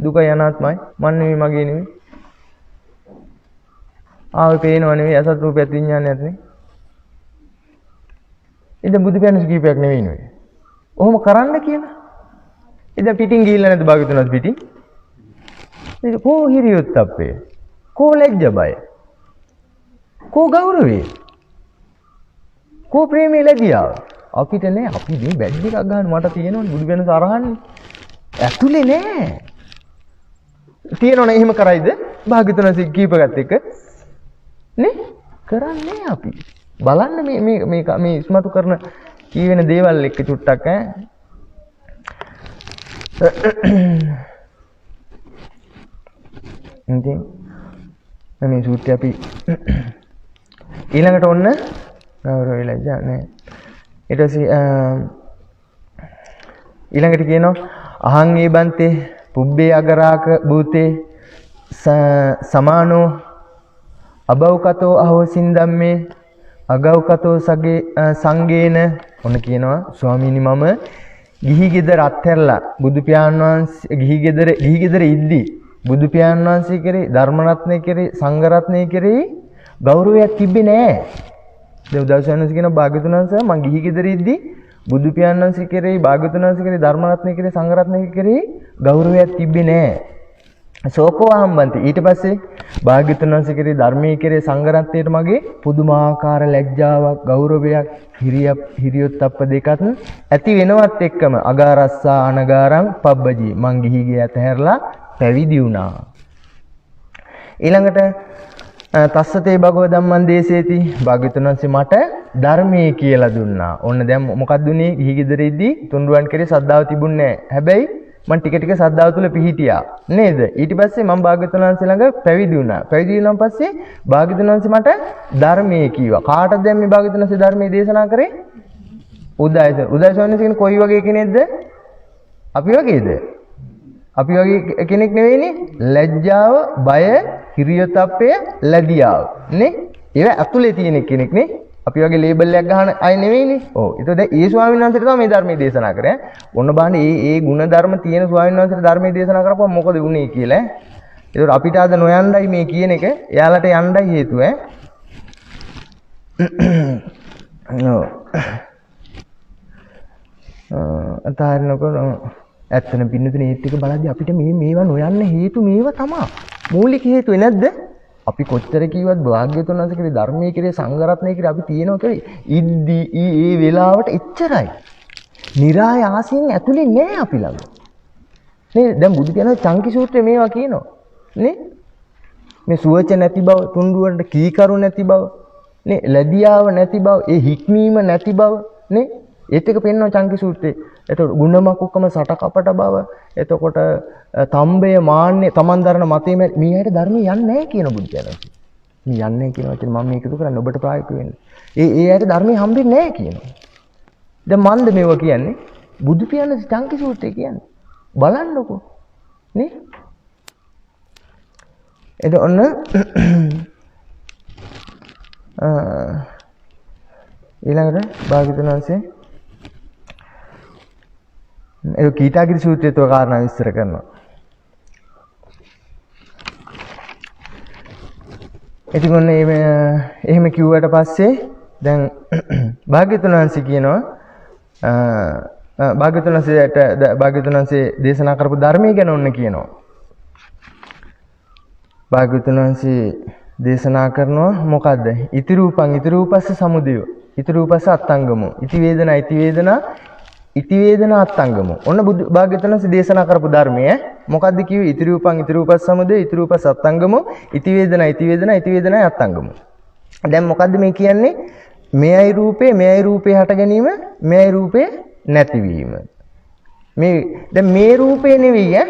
දුකයි අනාත්මයි මන් නෙමෙයි මගේ නෙමෙයි ආවේ පේනව නෙමෙයි අසත් රූපයත් විඥානයත් නේ. ඉතින් බුදු පියාණන් කීපයක් නෙමෙයි නේ. ඔහොම කරන්න කියලා. ඉතින් පිටින් ගිහිල්ලා නැද්ද භාග්‍යවතුන්වත් පිටින්? ඉතින් කෝ හිරියොත්ප්පේ? කෝ ලැජ්ජ බය? කෝ ගෞරවය? කෝ ප්‍රේමී ලැජ්ජාව? අපිට නෑ. අපි මේ බැඩ් එකක් ගන්න මට තියෙනවනේ බුදු පියාණන් සරහන්නේ. ඇතුලේ නෑ. තියෙනවනේ එහෙම කරයිද? භාග්‍යවතුන් කීපගත් එක නේ කරන්නේ අපි. බලන්න මේ ඉස්මතු කරන කී වෙන දේවල් එක්ක චුට්ටක් ඉතින් මේ සූත්‍රය අපි ඊළඟට ඔන්න ගෞරවය ලැජ්ජා නෑ. ඊට පස්සේ ඊළඟට කියනවා අහං ඒ බන්තේ පුබ්බේ අගරාක භූතේ සමානෝ අබෞකතෝ අහෝසින් ධම්මේ අගෞකතෝ සගේ සංගේන ඔන්න කියනවා ස්වාමීනි මම ගිහි ගෙදර අත්හැරලා බුදු පියාණන් වහන්සේ ගිහි ගෙදර ඉද්දි බුදු පියාණන් වහන්සේ කෙරේ ධර්ම රත්නය කෙරේ සංඝ රත්නය කෙරේ ගෞරවයක් තිබ්බේ නෑ. දැන් උදාසනස් කියන භාග්‍යවතුන් වහන්සේ මං ගිහි ගෙදර ඉද්දි බුදු පියාණන් වහන්සේ කෙරේ භාග්‍යවතුන් වහන්සේ කෙරේ ධර්ම රත්නය කෙරේ සංඝ රත්නය කෙරේ ගෞරවයක් තිබ්බේ නෑ. සෝකෝ අහම්බන්ති ඊට පස්සේ භාග්‍යවතුන් වහන්සේ කෙරේ ධර්මයේ කෙරේ සංඝ රත්නයට මගේ පුදුමාකාර ලැජ්ජාවක් ගෞරවයක් හිරියොත්ප්ප දෙකත් ඇති වෙනවත් එක්කම අගාරස්සා අනගාරං පබ්බජී මං ගිහිගේ ඇතහැරලා පැවිදි වුණා. ඊළඟට තස්සතේ භගව ධම්මං දේශේති භාග්‍යවතුන් වහන්සේ මට ධර්මයේ කියලා දුන්නා. ඔන්න දැන් මොකක්ද උනේ? ගිහි ගෙදර ඉද්දි තුන්රුවන් කෙරේ ශ්‍රද්ධාව තිබුණේ නැහැ. හැබැයි මම ටික ටික ශ්‍රද්ධාව තුල පිහිටියා නේද? ඊට පස්සේ මම භාග්‍යවතුන් වහන්සේ ළඟ පැවිදි වුණා. පැවිදි වුණාන් පස්සේ භාග්‍යවතුන් වහන්සේ මට ධර්මයේ කීවා. කාටද දැන් මේ භාග්‍යවතුන් වහන්සේ ධර්මයේ දේශනා කරේ? උදායස. උදායස වන්නේ කියන්නේ කොයි වගේ කෙනෙක්ද? අපි වගේද? අපි වගේ කෙනෙක් නෙවෙයිනේ. ලැජ්ජාව, බය, හිරියොත්ප්පය, ලැබියාව නේ? ඒවා ඇතුලේ තියෙන කෙනෙක් නේ. අපි වගේ ලේබල් එකක් ගහන අය නෙවෙයිනේ. ඔව්. ඒතකොට දැන් ඒ ස්වාමීන් වහන්සේට තමයි මේ ධර්මයේ දේශනා කරේ. ඔන්න බලන්න මේ ගුණ ධර්ම තියෙන ස්වාමීන් වහන්සේට ධර්මයේ දේශනා කරපුවම මොකද වුනේ කියලා. ඒතකොට අපිට අද නොයන්නයි මේ කියන එක. එයාලට යන්නයි හේතුව ඔව්. අතාරිනකොට ඇත්තම පින්නතුනේ ඒත් එක බලද්දි අපිට මේවා නොයන්න හේතු මේවා තමයි. මූලික හේතුව නැද්ද? අපි කොච්චර කිව්වත් භාග්‍යවතුන් වහන්සේ කෙරේ ධර්මයේ කෙරේ සංඝ රත්නයේ කෙරේ අපි තියෙනවා කියලා ඉද්දි ඒ වෙලාවට එච්චරයි. નિરાයාසයෙන් ඇතුලේ නෑ අපි ළඟ. නේ දැන් බුදු පියාණන් චංකි සූත්‍රයේ මේවා කියනවා. නේ මේ සුවච නැති බව, තුන්රුවන්ට කීකරු නැති බව, නේ ලැබියාව නැති බව, ඒ හික්මීම නැති බව නේ ඒත් එක පෙන්වනවා චංකි සූත්‍රයේ. එතකොට ගුණමකුකම සටකපට බව. එතකොට තම්බය මාන්නේ තමන් දරන මතයේ මේ ඇයිට ධර්මයේ යන්නේ නැහැ කියන බුදු දහම. මේ යන්නේ නැහැ කියන වචනේ මම මේක කරන්නේ ඔබට ප්‍රායෝගික වෙන්න. ඒ ඇයිට ධර්මයේ හම්බෙන්නේ නැහැ කියනවා. දැන් මන්ද මේවා කියන්නේ බුදු පියාණන් චංකි සූත්‍රය කියන්නේ. බලන්නකෝ. නේ? එතකොට ඔන්න ඊළඟට භාග්‍යවතුන් වහන්සේ ඒ කීටාගිරි සූත්‍රයේ තෝ කාරණා විස්තර කරනවා. ඉතින් ඔන්න එහෙම කිව්වට පස්සේ දැන් භාග්‍යවතුන් වහන්සේ කියනවා භාග්‍යවතුන් වහන්සේ දේශනා කරපු ධර්මයේ ගැන ඔන්න කියනවා. භාග්‍යවතුන් වහන්සේ දේශනා කරනවා මොකද්ද? ඉති රූපං ඉති රූපස්ස සමුදය. ඉති රූපස්ස අත්ංගමෝ. ඉති වේදනා ඉති වේදනා අත්ංගමෝ. ඔන්න භාග්‍යවතුන් වහන්සේ දේශනා කරපු ධර්මය මොකද්ද කිව්වේ? ඉති රූපං ඉති රූපස්ස සමුදය. ඉති රූපස්ස අත්ංගමෝ. ඉති වේදනා ඉති වේදනා අත්ංගමෝ. දැන් මොකද්ද මේ කියන්නේ? මෙයයි රූපේ හට ගැනීම, මෙයයි රූපේ නැතිවීම. දැන් මේ රූපේ නෙවෙයි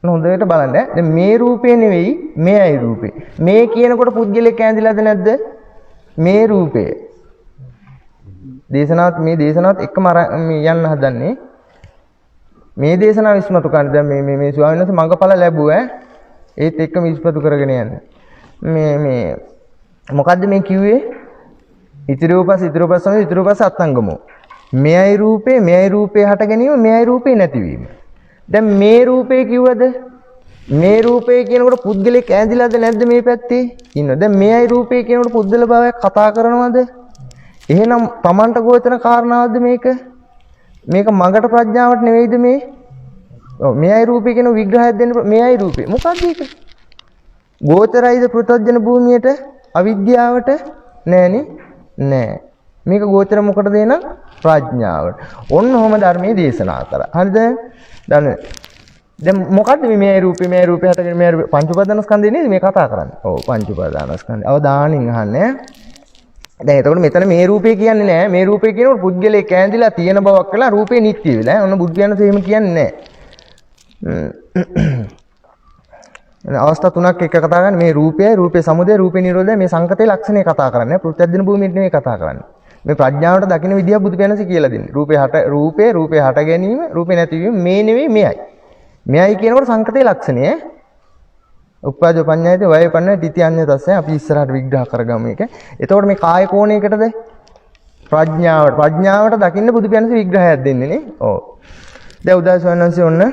හොඳට බලන්න. දැන් මේ රූපේ නෙවෙයි මෙයයි රූපේ. මේ කියනකොට පුද්ගලෙක් ඇඳිලාද නැද්ද? මේ රූපේ. මේ දේශනාවත් එක්කම යන්න හදන්නේ. මේ දේශනාව විශ්මතු කරන්න. දැන් මේ ස්වාමීන් වහන්සේ මඟඵල ලැබුවා. ඒත් එක්කම විශ්මතු කරගෙන යන්න. මේ මොකද්ද මේ කිව්වේ? ඉති රූපස් අත්ංගමෝ. මෙයයි රූපේ හට ගැනීම, මෙයයි රූපේ නැතිවීම. දැන් මේ රූපේ කිව්වද? මේ රූපේ කියනකොට පුද්ගලෙක් ඈඳිලාද නැද්ද මේ පැත්තේ? ඉන්නවා. දැන් මෙයයි රූපේ කියනකොට පුද්ගල භාවයක් කතා කරනවද? එහෙනම් Tamanට ගෝචර කාරණාවක්ද මේක? මේක මගට ප්‍රඥාවට නෙවෙයිද මේ? ඔව් මෙයයි රූපේ කියන විග්‍රහයක් දෙන්න මෙයයි රූපේ. මොකක්ද ඒක? ගෝචරයිද පෘථග්ජන භූමියට? අවිද්‍යාවට? නෑනේ. නෑ. මේක ගෝචර මොකටද එන? ප්‍රඥාවට. ඔන්න ඔහම ධර්මයේ දේශනා කරා. හරිද? දැන් මොකද්ද මේ රූපේ හටගෙන මේ පංච උපාදානස්කන්ධය නේද මේ කතා කරන්නේ? ඔව් පංච උපාදානස්කන්ධය. අවදානින් අහන්නේ. දැන් එතකොට මෙතන මේ රූපේ කියන්නේ නෑ. මේ රූපේ කියනකොට පුද්ගලයෙක් ඈඳිලා තියෙන බවක් කියලා රූපේ නිට්ටය වෙලා. ඔන්න බුදු පියාණන් එහෙම කියන්නේ නෑ. අවස්ථා තුනක් එක කතා කරන්නේ මේ රූපේ සමුදය, රූපේ නිරෝධය මේ සංකතේ ලක්ෂණේ කතා කරන්නේ. පෘථග්ජන භූමියට නෙමෙයි කතා කරන්නේ. මේ ප්‍රඥාවට දකින්න විදිය බුදු පියාණන් කියලා දෙන්නේ. රූපේ හට ගැනීම, රූපේ නැතිවීම මේ නෙවෙයි මෙයයි. මෙයයි කියනකොට සංකතේ ලක්ෂණය උප්පාදෝ පඤ්ඤායතේ වය පඤ්ඤාය තිතියඤ්ඤ තස්සේ අපි ඉස්සරහට විග්‍රහ කරගමු මේක. එතකොට මේ කාය කෝණයකටද ප්‍රඥාවට දකින්න බුදු පියාණන් විග්‍රහයක් දෙන්නේ නේ. ඔව්. දැන් උදාසවන්නන්සේ ඔන්න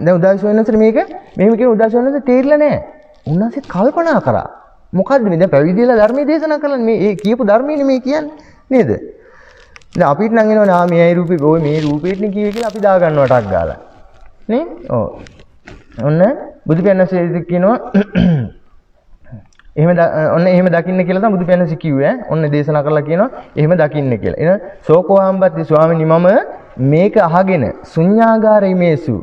දැන් උදාසවන්නන්සේ මේක මෙහෙම කියන උදාසවන්නන්සේ තේරිලා නැහැ. උන්වහන්සේ කල්පනා කරා. මොකද්ද මේ දැන් පැවිදිලා ධර්මයේ දේශනා කරන්නේ මේ කියපු ධර්මයනේ මේ කියන්නේ නේද? දැන් අපිට නම් එනවනේ මේයි රූපේ ඔය මේ රූපේටනේ කියවේ කියලා අපි දා ගන්නවා ටක් ගාලා. නේ? ඔව්. ඔන්න බුදු පියාණන් කියනවා එහෙම දකින්න කියලා තමයි බුදු පියාණන් කිව්වේ. ඔන්න දේශනා කරලා කියනවා එහෙම දකින්න කියලා. එන සෝකෝහම්බති ස්වාමීනි මම මේක අහගෙන ශුඤ්ඤාගාරයේසු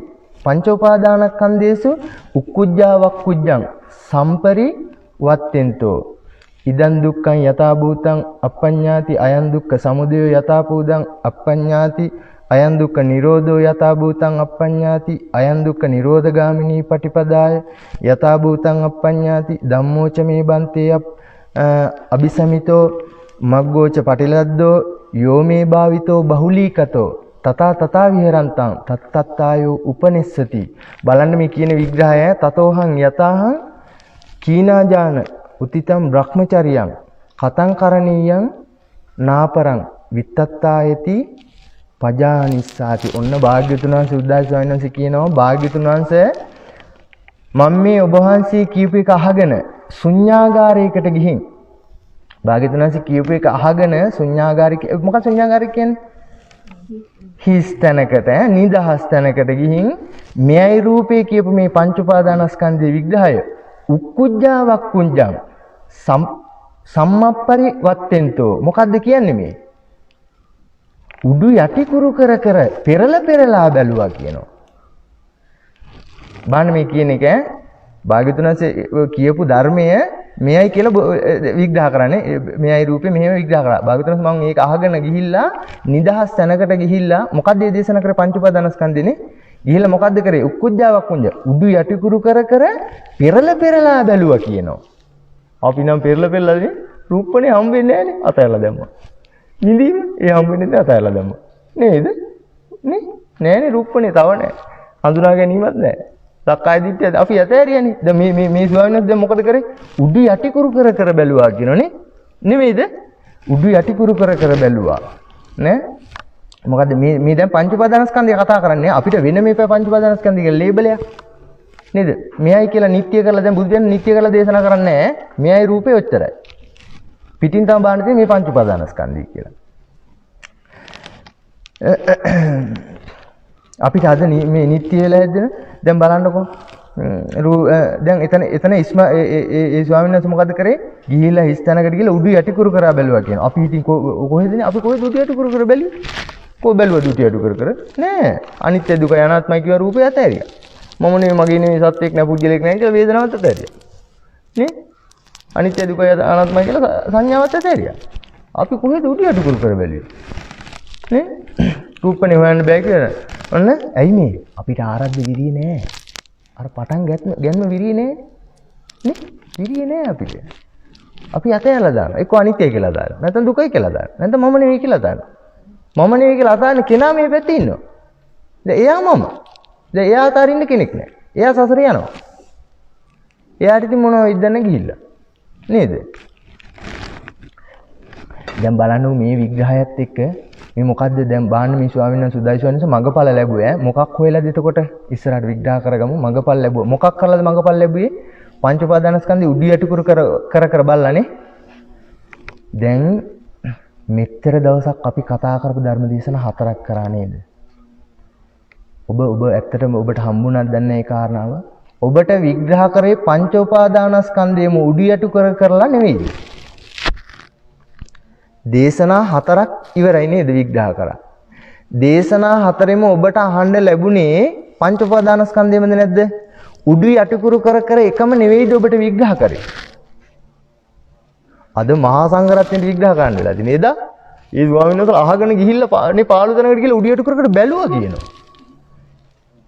පංච උපාදානස්කන්ධේසු උක්කුජ්ජා වක්කුජ්ජං සම්පරි වත්තෙන්තෝ ඉදං දුක්ඛං යථා භූතං අපඤ්ඤාති අයං දුක්ඛ සමුදය යථා භූතං අපඤ්ඤාති අයං දුක්ඛ නිරෝධෝ යථා භූතං අපඤ්ඤාති අයං දුක්ඛ නිරෝධගාමිනී පටිපදාය යථා භූතං අපඤ්ඤාති ධම්මෝච මේ බන්තේ අபிසමිතෝ මග්ගෝච පටිලද්දෝ යෝමේ භාවිතෝ බහුලීකතෝ තථා විහරන්තං තත්තත්තායෝ උපනිස්සති. බලන්න මේ කියන විග්‍රහය තතෝහං යතාහං කීනාජාන උතිතම් බ්‍රහ්මචරියං කතං කරණීයං නාපරං විත්තත්තායති පජානිස්සාති. ඔන්න භාග්‍යවතුන් වහන්සේ උද්දාස ස්වාමීන් වහන්සේ කියනවා භාග්‍යවතුන් වහන්සේ මම මේ ඔබ වහන්සේ කියපු එක අහගෙන ශුන්‍යාගාරයකට ගිහින් භාග්‍යවතුන් වහන්සේ කියපු එක අහගෙන ශුන්‍යාගාරික මොකක්ද ශුන්‍යාගාරික කියන්නේ? හිස් තැනකට නිදහස් තැනකට ගිහින් මෙයයි රූපේ කියපු මේ පංච උපාදානස්කන්ධයේ විග්‍රහය උක්කුජ්ජා වක්කුජ්ජං සම්මප්පරි වත්තෙන්තෝ මොකද්ද කියන්නේ මේ? උඩු යටි කුරු කර පෙරලා බැලුවා කියනවා. බලන්න මේ කියන එක භාග්‍යවතුන් වහන්සේ කියපු ධර්මය මෙයයි කියලා විග්‍රහ කරන්නේ. මෙයයි රූපේ මෙහෙම විග්‍රහ කරා. භාගතුන් මම මේක අහගෙන ගිහිල්ලා නිදහස් තැනකට ගිහිල්ලා මොකද්ද මේ දේශනා කරේ පංච උපාදානස්කන්ධනේ? ගිහිල්ලා මොකද්ද කරේ? උක්කුජ්ජාවක් වුණා. උඩු යටිකුරු කර පෙරලා බැලුවා කියනවා. අපි නම් පෙරලාදී රූපනේ හම්බෙන්නේ නැහනේ. අතහැරලා දැම්මා. නිදීම ඒ හම්බෙන්නේ නැහැ අතහැරලා දැම්මා. නේද? නේ? නෑනේ රූපනේ තව නෑ. හඳුනා ගැනීමක් නෑ. සක්කාය දිට්ඨිය අපි ඇතෑරියනේ. දැන් මේ ස්වාමීන් වහන්සේ දැන් මොකද කරේ? උඩු යටිකුරු කර බැලුවා කියනෝනේ. නෙමෙයිද? උඩු යටිකුරු කර බැලුවා. නේ? මොකද්ද මේ දැන් පංච උපාදානස්කන්ධය කතා කරන්නේ අපිට වෙන මේ පංච උපාදානස්කන්ධය කියලා ලේබලයක්. නේද? මෙයයි කියලා නිට්ටය කරලා දැන් බුදු දහම නිට්ටය කරලා දේශනා කරන්නේ නැහැ. මෙයයි රූපේ ඔච්චරයි. පිටින් තම බාන්න තියෙන්නේ මේ පංච උපාදානස්කන්ධය කියලා. අපිට අද මේ නිට්ටය වෙලා හැදෙන දැන් බලන්නකෝ දැන් එතන ඒ ස්වාමීන් වහන්සේ මොකද කරේ ගිහිල්ලා හිස් තැනකට ගිහිල්ලා උඩු යටිකුරු කරා බැලුවා කියන. අපි ඉතින් කොහෙදනේ අපි කොහෙද උඩු යටිකුරු කර බැලුවේ? කොහොම බැලුවද උඩු යටිකුරු කර? නෑ. අනිත්‍ය දුක අනාත්මයි කියව රූපය ඇතෑරියා. මම නෙමෙයි මගේ නෙමෙයි සත්‍යයක් නෑ පුජ්‍යලයක් නෑ කියලා වේදනාවත් ඇතෑරියා. නේ? අනිත්‍ය දුක අනාත්මයි කියලා සංඥාවත් ඇතෑරියා. අපි කොහෙද උඩු යටිකුරු කර බැලුවේ? නේ? රූපනේ හොයන්න බෑ කියලා. ඔන්න ඇයි මේ අපිට ආරද්ධ විරිය නෑ. අර පටන් ගැන්ම විරිය නෑ. නේ? විරිය නෑ අපිට. අපි අතහැරලා දානවා. එක්ක අනිත්‍යයි කියලා දානවා. නැත්නම් දුකයි කියලා දානවා. නැත්නම් මම නෙවෙයි කියලා දානවා. මම නෙවෙයි කියලා අතාරින්න කෙනා මේ පැත්තේ ඉන්නවා. දැන් එයා මම. දැන් එයා අතාරින්න කෙනෙක් නෑ. එයා සසරේ යනවා. එයාට ඉතින් මොනවද ඉදන්න ගිහිල්ලා. නේද? දැන් බලන්න මේ විග්‍රහයත් එක්ක මේ මොකද්ද දැන් බාන්න මේ ස්වාමීන් වහන්සේ සුදයිස්වන්ස මගපල ලැබුවේ මොකක් හොයලාද එතකොට ඉස්සරහට විග්‍රහ කරගමු මගපල ලැබුවා මොකක් කරලාද මගපල ලැබුවේ පංච උපාදානස්කන්ධය උඩු යටිකුරු කර බලලානේ දැන් මෙච්චර දවසක් අපි කතා කරපු ධර්ම දේශන 4ක් කරා නේද ඔබ ඇත්තටම ඔබට හම්බුණාද දන්නේ ඒ කාරණාව ඔබට විග්‍රහ කරේ පංච උපාදානස්කන්ධයම උඩු යටිකුරු කරලා නෙවෙයි දේශනා 4ක් ඉවරයි නේද විග්‍රහ කරා. දේශනා 4ෙම ඔබට අහන්න ලැබුණේ පංච උපාදානස්කන්ධයමද නැද්ද? උඩු යටිකුරු කර එකම නෙවෙයිද ඔබට විග්‍රහ කරේ. අද මහා සංඝරත්නයට විග්‍රහ කරන්න වෙලා තියෙන නේද? ඒ ස්වාමීන් වහන්සේ අහගෙන ගිහිල්ලා නේ පාළු තැනකට ගිහිල්ලා උඩු යටිකුරු කර බැලුවා කියනවා.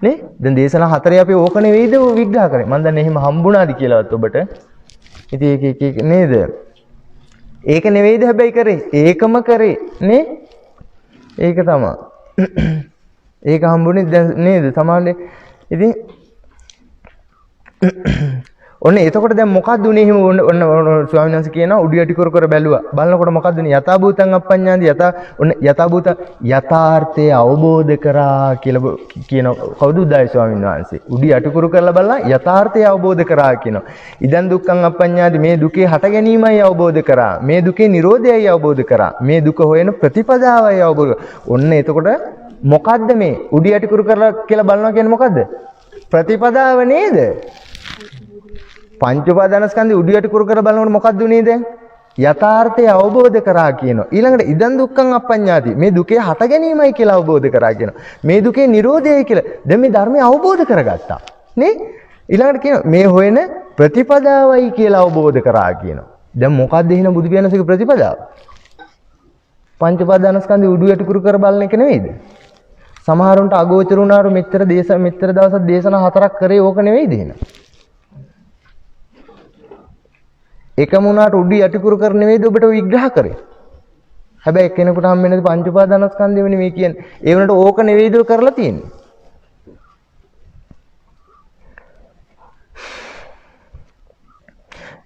නේ? දැන් දේශනා 4 අපි ඕක නෙවෙයිද විග්‍රහ කරේ. මම දන්නේ එහෙම හම්බුණාද කියලාවත් ඔබට. ඉතින් ඒක නේද? ඒක නෙවෙයිද හැබැයි කරේ ඒකම කරේ නේ ඒක තමයි ඒක හම්බුනේ දැන් නේද සමානනේ ඉතින් ඔන්න එතකොට දැන් මොකක්ද උනේ එහෙම ඔන්න ස්වාමීන් වහන්සේ කියනවා උඩු යටි කර බැලුවා බලනකොට මොකක්ද උනේ යථා භූතං අප්පඤ්ඤාන්ති යථා භූත යථාර්ථය අවබෝධ කරා කියලා කියන කවුද උදායි ස්වාමීන් වහන්සේ උඩු යටි කරලා බලලා යථාර්ථය අවබෝධ කරා කියනවා ඉදන් දුක්ඛං අප්පඤ්ඤාන්ති මේ දුකේ හට ගැනීමයි අවබෝධ කරා මේ දුකේ නිරෝධයයි අවබෝධ කරා මේ දුක හොයන ප්‍රතිපදාවයි අවබෝධ ඔන්න එතකොට මොකද්ද මේ උඩු යටි කරලා කියලා බලනවා කියන්නේ මොකද්ද ප්‍රතිපදාව නේද පංච උපාදානස්කන්ධය උඩු යටිකුරු කර බලනකොට මොකක්ද උනේ දැන්? යථාර්ථය අවබෝධ කරා කියනවා. ඊළඟට ඉදන් දුක්ඛං අප්පඤ්ඤාති. මේ දුකේ හට ගැනීමයි කියලා අවබෝධ කරා කියනවා. මේ දුකේ නිරෝධයයි කියලා. දැන් මේ ධර්මය අවබෝධ කරගත්තා. නේ? ඊළඟට කියනවා මේ හොයන ප්‍රතිපදාවයි කියලා අවබෝධ කරා කියනවා. දැන් මොකක්ද එහෙනම් බුදු පියාණන්සේගේ ප්‍රතිපදාව? පංච උපාදානස්කන්ධය උඩු යටිකුරු කර බලන එක නෙවෙයිද? සමහරුන්ට අගෝචර වුණාරු මෙච්චර දවසක් දේශනා 4ක් කරේ ඕක නෙවෙයිද එහෙනම්? එකම උනාට උඩු යටිකුරු කර නෙවෙයිද ඔබට විග්‍රහ කරේ. හැබැයි කෙනෙකුට හම් වෙන්නේ පංච උපාදානස්කන්ධයමනේ මේ කියන්නේ. ඒ වුණාට ඕක නෙවෙයිද කරලා තියෙන්නේ.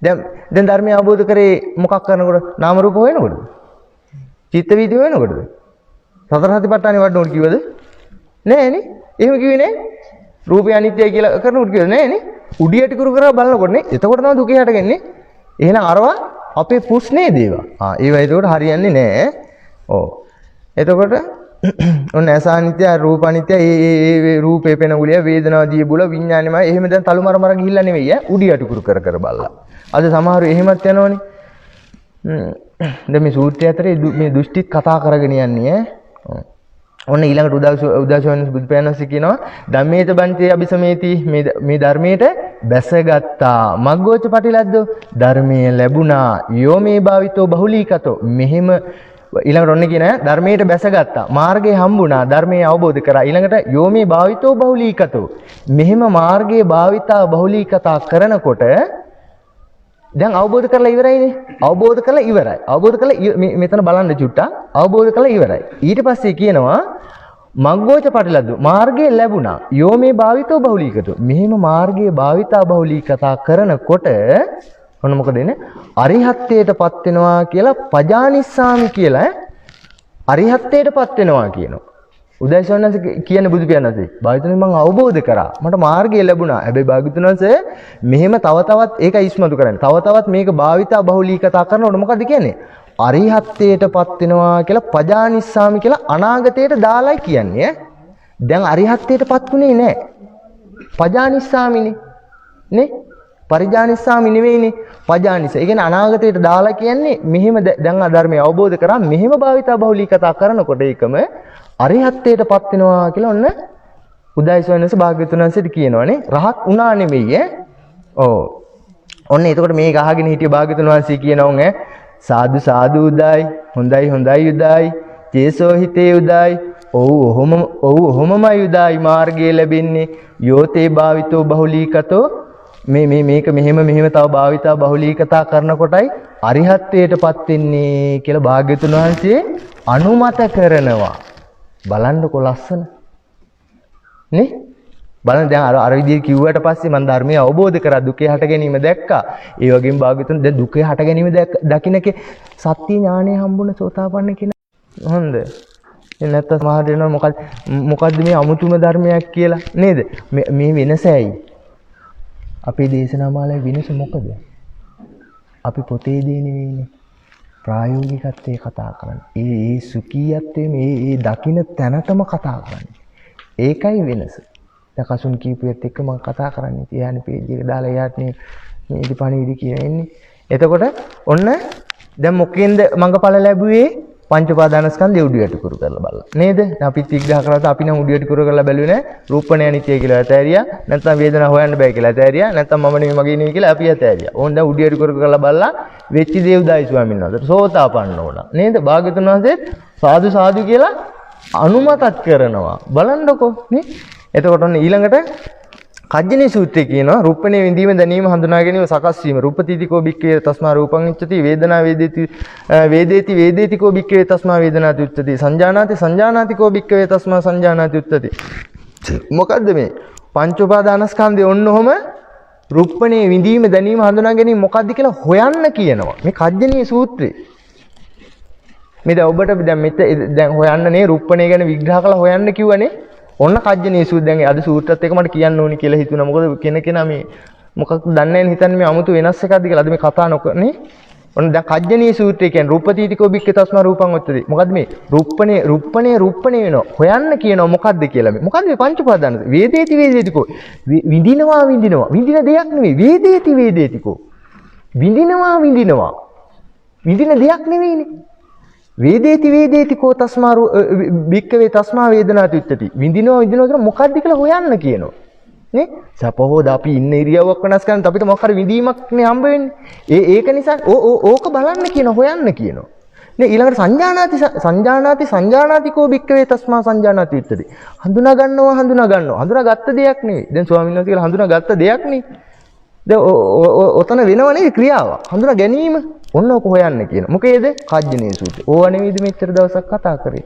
දැන් ධර්මය අවබෝධ කරේ මොකක් කරනකොට නාම රූප හොයනකොටද? චිත්ත වීති හොයනකොටද? සතර සතිපට්ඨානෙ වඩනකොට කිව්වද? නෑනේ. එහෙම කිව්වේ නෑ. රූපය අනිත්‍යයි කියලා කරනකොට කිව්වද නෑනේ. උඩු යටිකුරු කරලා බලනකොට නේ. එතකොට තමයි දුකේ හටගන්නේ. එහෙනම් අරවා අපේ පුස්නේ දේවා. ඒවා ඒකට හරියන්නේ නැහැ. ඔව්. එතකොට ඔන්න අසානිත්‍ය රූප අනිත්‍ය ඒ රූපේ පෙන ගුලිය වේදනාව දී බුල විඥානෙමයි එහෙම දැන් තලු මර ගිහිල්ලා නෙවෙයි ඈ උඩු යටිකුරු කර බලලා. අද සමහරු එහෙමත් යනවනේ. දැන් මේ සූත්‍රය අතරේ මේ දෘෂ්ටිත් කතා කරගෙන යන්නේ ඈ. ඔන්න ඊළඟට උදාසෝන බුදු පියාණන්සේ කියනවා ධම්මේත බන්තේ අபிසමේති මේ ධර්මයේට බැසගත්තා. මග්ගෝච පටිලද්දෝ ධර්මයේ ලැබුණා. යෝමේ භාවිතෝ බහුලීකතෝ. මෙහෙම ඊළඟට ඔන්න කියන ධර්මයට බැසගත්තා. මාර්ගය හම්බුණා. ධර්මයේ අවබෝධ කරා. ඊළඟට යෝමේ භාවිතෝ බහුලීකතෝ. මෙහෙම මාර්ගයේ භාවිතා බහුලීකතා කරනකොට දැන් අවබෝධ කරලා ඉවරයිනේ. අවබෝධ කරලා ඉවරයි. අවබෝධ කරලා මෙතන බලන්න චුට්ටක්. අවබෝධ කරලා ඉවරයි. ඊට පස්සේ කියනවා මග්ගෝච පටිලද්දු මාර්ගය ලැබුණා. යෝමේ භාවිතෝ බහුලීකතෝ. මෙහෙම මාර්ගයේ භාවිතා බහුලීකතා කරනකොට ඔන්න මොකද වෙන්නේ? අරිහත්ත්වයටපත් වෙනවා කියලා පජානිස්සාමි කියලා අරිහත්ත්වයටපත් වෙනවා කියනවා. උදයසවන්නස කියන්නේ බුදු පියාණන්සේ භාවිතුනේ මම අවබෝධ කරා. මට මාර්ගය ලැබුණා. හැබැයි භාවිතුනන්සේ මෙහෙම තව තවත් ඒක ඉස්මතු කරන්නේ. තව තවත් මේක භාවිතා බහුලීකතා කරනකොට මොකද කියන්නේ? අරිහත්ත්වයටපත් වෙනවා කියලා පජානිස්සාමි කියලා අනාගතයට දාලයි කියන්නේ. දැන් අරිහත්ත්වයටපත් උනේ නැහැ. පජානිස්සාමිනේ. නේ? පරිජානිස්සාමි නෙවෙයිනේ. පජානිස. ඒ කියන්නේ අනාගතයට දාලා කියන්නේ මෙහෙම දැන් අධර්මය අවබෝධ කරා මෙහෙම භාවිතා බහුලීකතා කරනකොට ඒකම අරිහත්ත්වයටපත් වෙනවා කියලා ඔන්න උදයසවන්නස භාග්‍යවතුන් වහන්සේට කියනවානේ. රහත් උනා නෙවෙයි ඈ. ඔව්. ඔන්න එතකොට මේක අහගෙන හිටිය භාග්‍යවතුන් වහන්සේ කියනවා සාදු සාදු උදායි හොඳයි හොඳයි උදායි ජේසෝ හිතේ උදායි ඔව් ඔහොමමයි උදායි මාර්ගය ලැබෙන්නේ යෝතේ භාවිතෝ බහුලීකතෝ මේක මෙහෙම තව භාවිතා බහුලීකතා කරනකොටයි අරිහත්ත්වයටපත් වෙන්නේ කියලා භාග්‍යවතුන් වහන්සේ අනුමත කරනවා. බලන්නකො ලස්සන නේ බලන්න දැන් අර විදිහට කිව්වට පස්සේ මම ධර්මය අවබෝධ කරා දුකේ හට ගැනීම දැක්කා. ඒ වගේම භාග්‍යවතුන් දැන් දුකේ හට ගැනීම දකින්නකේ සත්‍ය ඥානය හම්බුන සෝතාපන්න කෙනා. හොඳ. එහෙනම් නැත්තම් මහාට වෙනවා මොකද්ද මේ අමුතුම ධර්මයක් කියලා නේද? මේ වෙනස ඇයි? අපේ දේශනා මාලාවේ වෙනස මොකද? අපි පොතේ දේ නෙවෙයිනේ. ප්‍රායෝගිකත්වයේ කතා කරන්නේ. ඒ සුඛීයත්වයේ මේ දකින්න තැනටම කතා කරන්නේ. ඒකයි වෙනස. දැන් කසුන් කීපෙත් එක්ක මම කතා කරන්නේ. එයානේ පේජ් එක දාලා එයාට මේ ඉදිපණිවිඩ කියන ඉන්නේ. එතකොට ඔන්න දැන් මොකෙන්ද මඟඵල ලැබුවේ? පංච උපාදානස්කන්ධය උඩියට කුරු කරලා බලලා. නේද? අපිත් විග්‍රහ කරලා අපි නම් උඩියට කුරු කරලා බැලුවේ නෑ. රූපණය අනිත්‍ය කියලා ඇතෑරියා. නැත්නම් වේදනාව හොයන්න බෑ කියලා ඇතෑරියා. නැත්නම් මම නෙමෙයි මගේ නෙමෙයි කියලා අපි ඇතෑරියා. ඕන් දැන් උඩියට කුරු කරලා බලලා වෙච්ච දේ උදායි ස්වාමීන් වහන්සේට සෝතාපන්න වුණා. නේද? භාග්‍යවතුන් වහන්සේ සාදු සාදු කියලා අනුමතත් කරනවා. බලන්නකෝ නේ. එතකොට ඔන්න ඊළඟට කජ්ජනී සූත්‍රය කියනවා රූපණේ විඳීම දැනීම හඳුනා ගැනීම සකස් වීම රූපතිතිකෝ බික්කේ තස්මා රූපං ඉච්ඡති වේදනා වේදේතිකෝ බික්කේ තස්මා වේදනාති උච්චති සංජානාතිකෝ බික්කේ තස්මා සංජානාති උච්චති. මොකද්ද මේ පංච උපාදානස්කන්ධය ඔන්නෝම රූපණේ විඳීම දැනීම හඳුනා ගැනීම මොකද්ද කියලා හොයන්න කියනවා මේ කජ්ජනී සූත්‍රය. මේ දැන් ඔබට දැන් හොයන්න නේ රූපණේ ගැන විග්‍රහ කරලා හොයන්න කිව්වනේ. ඔන්න කජ්ජනී සූත්‍රය දැන් අද සූත්‍රත් එක මට කියන්න ඕනි කියලා හිතුණා. මොකද කෙනා මේ මොකක්ද දන්නේ නැහැ හිතන්නේ මේ අමුතු වෙනස් එකක්ද කියලා. අද මේ කතා නොකරනේ. ඔන්න දැන් කජ්ජනී සූත්‍රය කියන්නේ රූපතිතිකෝ බික්කේ තස්මා රූපං උච්චති. මොකද්ද මේ රූපණේ වෙනවා. හොයන්න කියනවා මොකද්ද කියලා මේ. මොකද්ද මේ පංච උපාදාන? වේදේතිකෝ විඳිනවා. විඳින දෙයක් නෙවෙයි. වේදේතිකෝ විඳිනවා. විඳින දෙයක් නෙවෙයිනේ. වේදේතිකෝ තස්මා බික්කවේ තස්මා වේදනාති උච්චති. විඳිනවා කියලා මොකද්ද කියලා හොයන්න කියනවා. නේ? සපහොද අපි ඉන්න ඉරියව්වක් වෙනස් කරනත් අපිට මොකක් හරි විඳීමක් නේ හම්බ වෙන්නේ. ඒක නිසා ඕක බලන්න කියන හොයන්න කියනවා. නේ ඊළඟට සංජානාතිකෝ බික්කවේ තස්මා සංජානාති උච්චති. හඳුනා ගන්නවා. හඳුනාගත්ත දෙයක් නෙවෙයි. දැන් ස්වාමීන් වහන්සේ කියලා හඳුනාගත්ත දෙයක් නේ. දැන් ඔතන වෙනව නේද ක්‍රියාව. හඳුනා ගැනීම ඔන්න ඔක හොයන්න කියන. මොකේද? කජ්ජනී සූත්‍රය. ඕවා නෙවෙයිද මෙච්චර දවසක් කතා කරේ.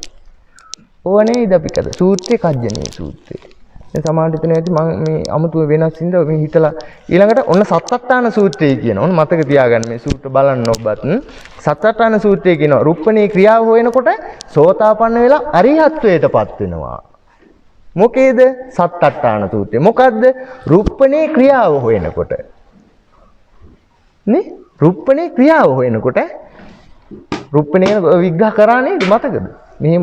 ඕවා නෙවෙයිද අපි කතා. සූත්‍රේ කජ්ජනී සූත්‍රය. දැන් සමාන හිතන ඇති මම මේ අමුතු වෙනස් ඉඳ මේ හිතලා ඊළඟට ඔන්න සත්තට්ඨාන සූත්‍රය කියන. ඔන්න මතක තියාගන්න මේ සූත්‍ර බලන්න ඔබත්. සත්තට්ඨාන සූත්‍රය කියනවා රුප්පණේ ක්‍රියාව හොයනකොට සෝතාපන්න වෙලා අරිහත්ත්වයටපත් වෙනවා. මොකේද? සත්තට්ඨාන සූත්‍රය. මොකද්ද? රුප්පණේ ක්‍රියාව හොයනකොට. නේ? රුප්පණේ ක්‍රියාව හොයනකොට රුප්පණේ විග්‍රහ කරා නේද? මතකද? මෙහෙම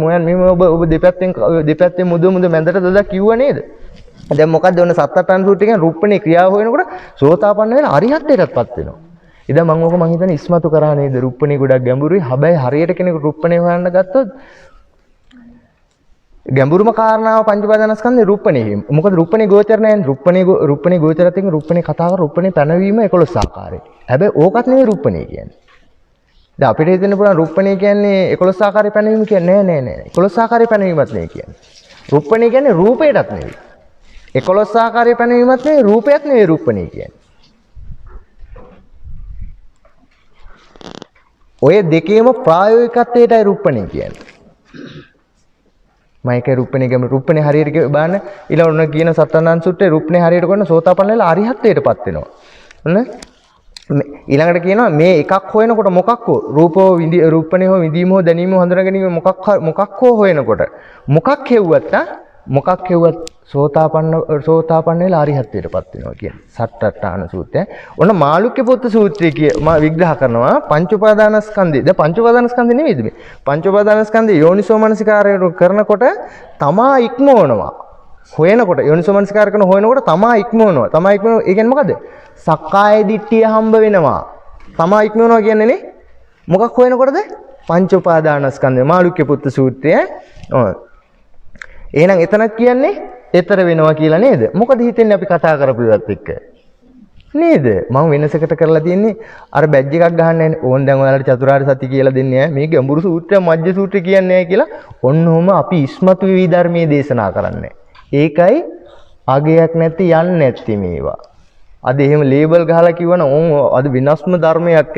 ඔබ දෙපැත්තෙන් මුද මැදට දදා කිව්වා නේද? දැන් මොකද්ද ඔන්න සත්තට්ඨාන සූත්‍රය කියන්නේ රුප්පණේ ක්‍රියාව හොයනකොට සෝතාපන්න වෙලා අරිහත්ත්වයටපත් වෙනවා. ඉතින් මම මම හිතන්නේ ඉස්මතු කරා නේද? රුප්පණේ ගොඩක් ගැඹුරුයි. හැබැයි හරියට කෙනෙකු රුප්පණේ හොයන්න ගත්තොත් ගැඹුරුම කාරණාව පංච උපාදානස්කන්ධේ රූපණේ. මොකද රූපණේ ගෝචර නැහැ. රූපණේ ගෝචරත් එක්ක රූපණේ කතාව රූපණේ පැනවීම 11 ආකාරයි. හැබැයි ඕකත් නෙවෙයි රූපණේ කියන්නේ. දැන් අපිට හිතෙන්න පුළුවන් රූපණේ කියන්නේ 11 ආකාරي පැනවීම කියන්නේ නෑ. 11 ආකාරي පැනවීමත් නෙවෙයි කියන්නේ. රූපණේ කියන්නේ රූපයටත් නෙවෙයි. 11 ආකාරي පැනවීමත් නෙවෙයි රූපයත් නෙවෙයි රූපණේ කියන්නේ. ඔය දෙකේම ප්‍රායෝගිකත්වයටයි රූපණේ කියන්නේ. මයිකේ රූපණේ හරියට බලන්න ඊළඟ කියන සතරණන් සූත්‍රයේ රූපණේ හරියට කරන සෝතාපන්න වෙලා අරිහත්ත්වයටපත් වෙනවා. ඔන්න ඊළඟට කියනවා මේ එකක් හොයනකොට මොකක් හෝ රූපණේ හෝ විඳීම හෝ දැනීම හෝ හඳුනා ගැනීම මොකක් හෝ හොයනකොට මොකක් හෙව්වත් සෝතාපන්න වෙලා අරිහත්ත්වයටපත් වෙනවා කියන්නේ සට්ඨාන සූත්‍රය. ඔන්න මාළුක්‍ය පුත්ත සූත්‍රය විග්‍රහ කරනවා පංච උපාදානස්කන්ධය. දැන් පංච උපාදානස්කන්ධය නෙවෙයිද මේ? පංච උපාදානස්කන්ධය යෝනිසෝ මනසිකාරය කරනකොට තමා ඉක්මවනවා. හොයනකොට යෝනිසෝ මනසිකාර කරන හොයනකොට තමා ඉක්මවනවා. ඒ කියන්නේ මොකද? සක්කාය දිට්ඨිය හම්බ වෙනවා. තමා ඉක්මවනවා කියන්නේ නේ මොකක් හොයනකොටද? පංච උපාදානස්කන්ධය මාළුක්‍ය පුත්ත සූත්‍රය. එහෙනම් එතනක් කියන්නේ ඊතර වෙනවා කියලා නේද? මොකද හිතෙන්නේ අපි කතා කරපු ඒවත් එක්ක? නේද? මම වෙනසකට කරලා තියෙන්නේ අර බැජ් එකක් ගහන්න නැහැ. ඕන් දැන් ඔයාලට චතුරාර්ය සත්‍ය කියලා දෙන්නේ නැහැ. මේ ගැඹුරු සූත්‍රය මජ්ජ සූත්‍රය කියන්නේ නැහැ කියලා. ඔන්නෝම අපි ඉස්මතු විවි ධර්මයේ දේශනා කරන්නේ. ඒකයි අගයක් නැති යන්නේ නැති මේවා. අද එහෙම ලේබල් ගහලා කිව්වනම් ඕන් අද විනාශම ධර්මයක්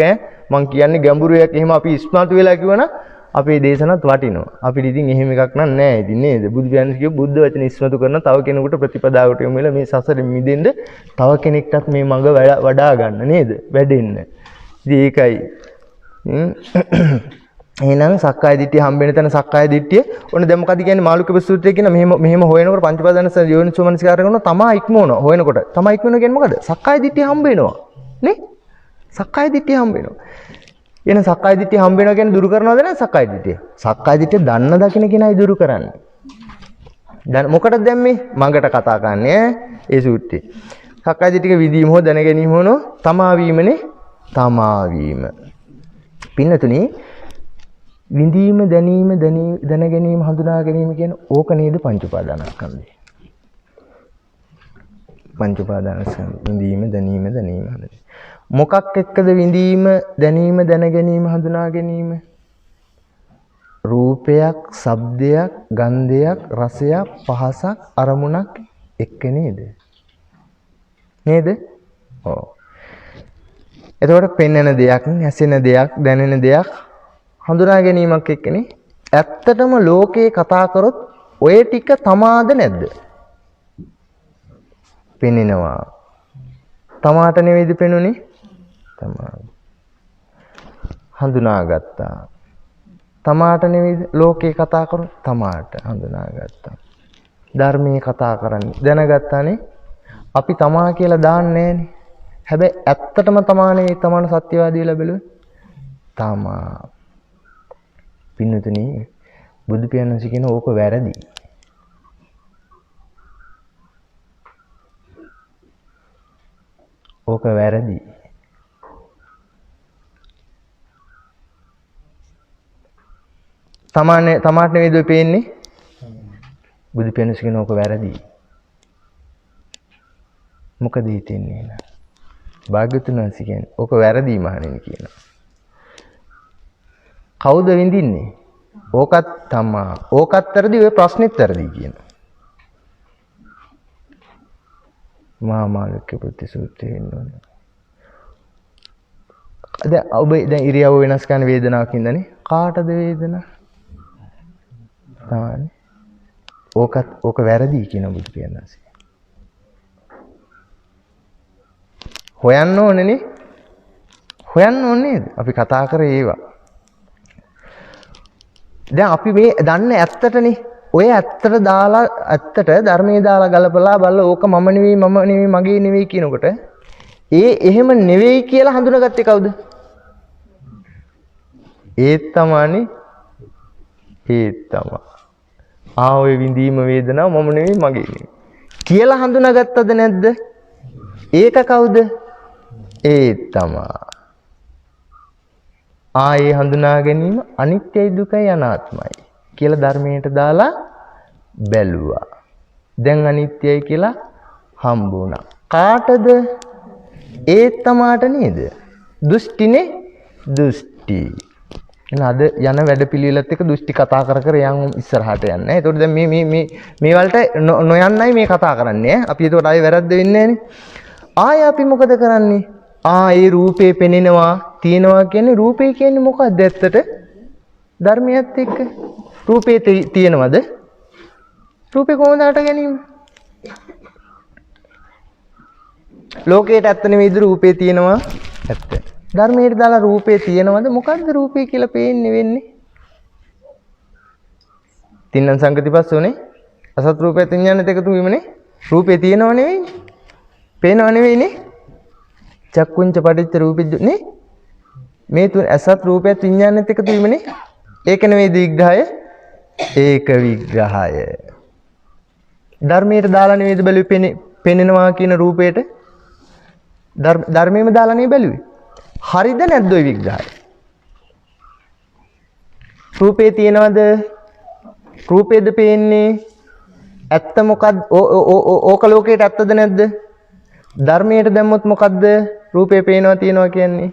මං කියන්නේ ගැඹුරු එකක්. එහෙම අපි ඉස්මතු වෙලා කිව්වනම් අපේ දේශනත් වටිනවා. අපිට ඉතින් එහෙම එකක් නෑ ඉතින් නේද? බුදු පියාණන් කියපු බුද්ධ වචන ඉස්මතු කරන තව කෙනෙකුට ප්‍රතිපදාවට යොමු වෙලා මේ සසරෙන් මිදෙන්න තව කෙනෙක්ටත් මේ මඟ වඩා ගන්න නේද? වැඩෙන්න. ඉතින් ඒකයි. එහෙනම් සක්කාය දිට්ඨිය හම්බෙන තැන සක්කාය දිට්ඨිය. ඔන්න දැන් මොකද කියන්නේ මාළුක්‍ය සූත්‍රයේ කියන මෙහෙම හොයනකොට පංච උපාදාන යෝනිසෝ මනසිකාර කරනවා තමා ඉක්මවනවා. හොයනකොට තමා ඉක්මවනවා කියන්නේ මොකද? සක්කාය දිට්ඨිය හම්බ වෙනවා. නේ? සක්කාය දිට්ඨිය හම්බ වෙනවා. එන සක්කාය දිට්ඨිය හම්බ වෙනවා කියන්නේ දුරු කරනවද නැත්නම් සක්කාය දිට්ඨිය? සක්කාය දිට්ඨිය දන්න දකින්න කෙනයි දුරු කරන්නේ. දැන් මොකටද දැන් මේ මඟට කතා කරන්නේ ඒ සූත්‍රයේ. සක්කාය දිට්ඨියක විදීම හෝ දැන ගැනීම හෝ තමා වීමනේ තමා වීම. පින්නතුනි විඳීම දැනීම දැන ගැනීම හඳුනා ගැනීම කියන ඕක නේද පංච උපාදානස්කන්ධය. පංච උපාදානස්කන්ධ විඳීම දැනීම හඳුනා මොකක් එක්කද විඳීම දැනීම දැන ගැනීම හඳුනා ගැනීම? රූපයක්, ශබ්දයක්, ගන්ධයක්, රසයක්, පහසක්, අරමුණක් එක්ක නේද? නේද? ඔව්. එතකොට පෙන්වන දෙයක්, ඇසෙන දෙයක්, දැනෙන දෙයක් හඳුනා ගැනීමක් එක්කනේ. ඇත්තටම ලෝකේ කතා කරොත් ඔය ටික තමාද නැද්ද? පෙන්නවා. තමාට නෙවෙයිද පෙනුනේ? හඳුනාගත්තා. තමාට නෙවෙයි ලෝකේ කතා කරොත් තමාට හඳුනාගත්තා. ධර්මයේ කතා කරන්නේ දැනගත්තානේ. අපි තමා කියලා දාන්නේ නැහනේ. හැබැයි ඇත්තටම තමා නෙවෙයි තමාන සත්‍යවාදී ලැබෙලුවේ. තමා. පින්නතුනි බුදු පියාණන් කියන ඕක වැරදි. ඕක වැරදි. තමාට නෙවෙයිද පේන්නේ? බුදු පියාණන් කියන ඕක වැරදි. මොකද හිතෙන්නේ නේද? භාග්‍යතුන් වහන්සේ කියන්නේ ඕක වැරදි මහණෙනි කියනවා. කවුද විඳින්නේ? ඕකත් තමා. ඕකත් වැරදි ඔය ප්‍රශ්නෙත් වැරදි කියනවා. මහා මාළුක්‍ය පුත්ති සූත්‍රයේ ඉන්නවනේ. දැන් ඉරියව්ව වෙනස් කරන වේදනාවක් ඉඳනේ. කාටද වේදනාව? තමයි. ඕක වැරදි කියන බුදු පියාණන්. හොයන්න ඕනේනේ. හොයන්න ඕනේ නේද? අපි කතා කරේ ඒවා. දැන් අපි මේ දන්නේ ඇත්තටනේ. ඔය ඇත්තට දාලා ඇත්තට ධර්මයේ දාලා ගලපලා බලලා ඕක මම නෙවෙයි මගේ නෙවෙයි කියනකොට එහෙම නෙවෙයි කියලා හඳුනාගත්තේ කවුද? ඒත් තමයි. ඔය විඳීම වේදනාව මම නෙවෙයි මගේ නෙවෙයි කියලා හඳුනාගත්තද නැද්ද? ඒක කවුද? ඒත් තමයි. ආයේ හඳුනා ගැනීම අනිත්‍යයි දුකයි අනාත්මයි කියලා ධර්මයට දාලා බැලුවා. දැන් අනිත්‍යයි කියලා හම්බ වුණා. කාටද? ඒ තමාට නේද? දෘෂ්ටිනේ දෘෂ්ටි. එහෙනම් අද යන වැඩපිළිවෙලත් එක්ක දෘෂ්ටි කතා කර කර යන් ඉස්සරහට යන්නේ. ඒතකොට දැන් මේ වලට නොයන්නයි මේ කතා කරන්නේ. අපි ඒතකොට ආයෙ වැරද්ද වෙන්නේ නැහනේ. ආයෙ අපි මොකද කරන්නේ? ඒ රූපේ පෙනෙනවා තියෙනවා කියන්නේ රූපේ කියන්නේ මොකක්ද ඇත්තට? ධර්මයත් එක්ක. රූපේ තියෙනවද? රූපේ කොහොමද හට ගැනීම? ලෝකේට ඇත්ත නෙවෙයිද රූපේ තියෙනවා? ඇත්ත. ධර්මයට දාලා රූපේ තියෙනවද? මොකද්ද රූපේ කියලා පේන්නේ වෙන්නේ? තින්න සංගතිපස්සෝනේ. අසත් රූපයත් විඥානෙත් එකතු වීමනේ. රූපේ තියෙනව නෙවෙයිනේ. පේනව නෙවෙයිනේ. චක්කුංච පටිච්ච රූපෙන්නේ. මේ තුන අසත් රූපයත් විඥානෙත් එකතු වීමනේ. ඒක නෙවෙයිද විග්‍රහය? ඒක විග්‍රහය. ධර්මයට දාලා නෙවෙයිද බැලුවේ පෙනෙනවා කියන රූපේට? ධර්මයේම දාලා නෙවෙයි බැලුවේ. හරිද නැද්ද ඔය විග්‍රහය? රූපේ තියෙනවද? රූපේද පේන්නේ? ඇත්ත මොකක්ද? ඕක ලෝකේට ඇත්තද නැද්ද? ධර්මයට දැම්මොත් මොකද්ද? රූපේ පේනවා තියෙනවා කියන්නේ?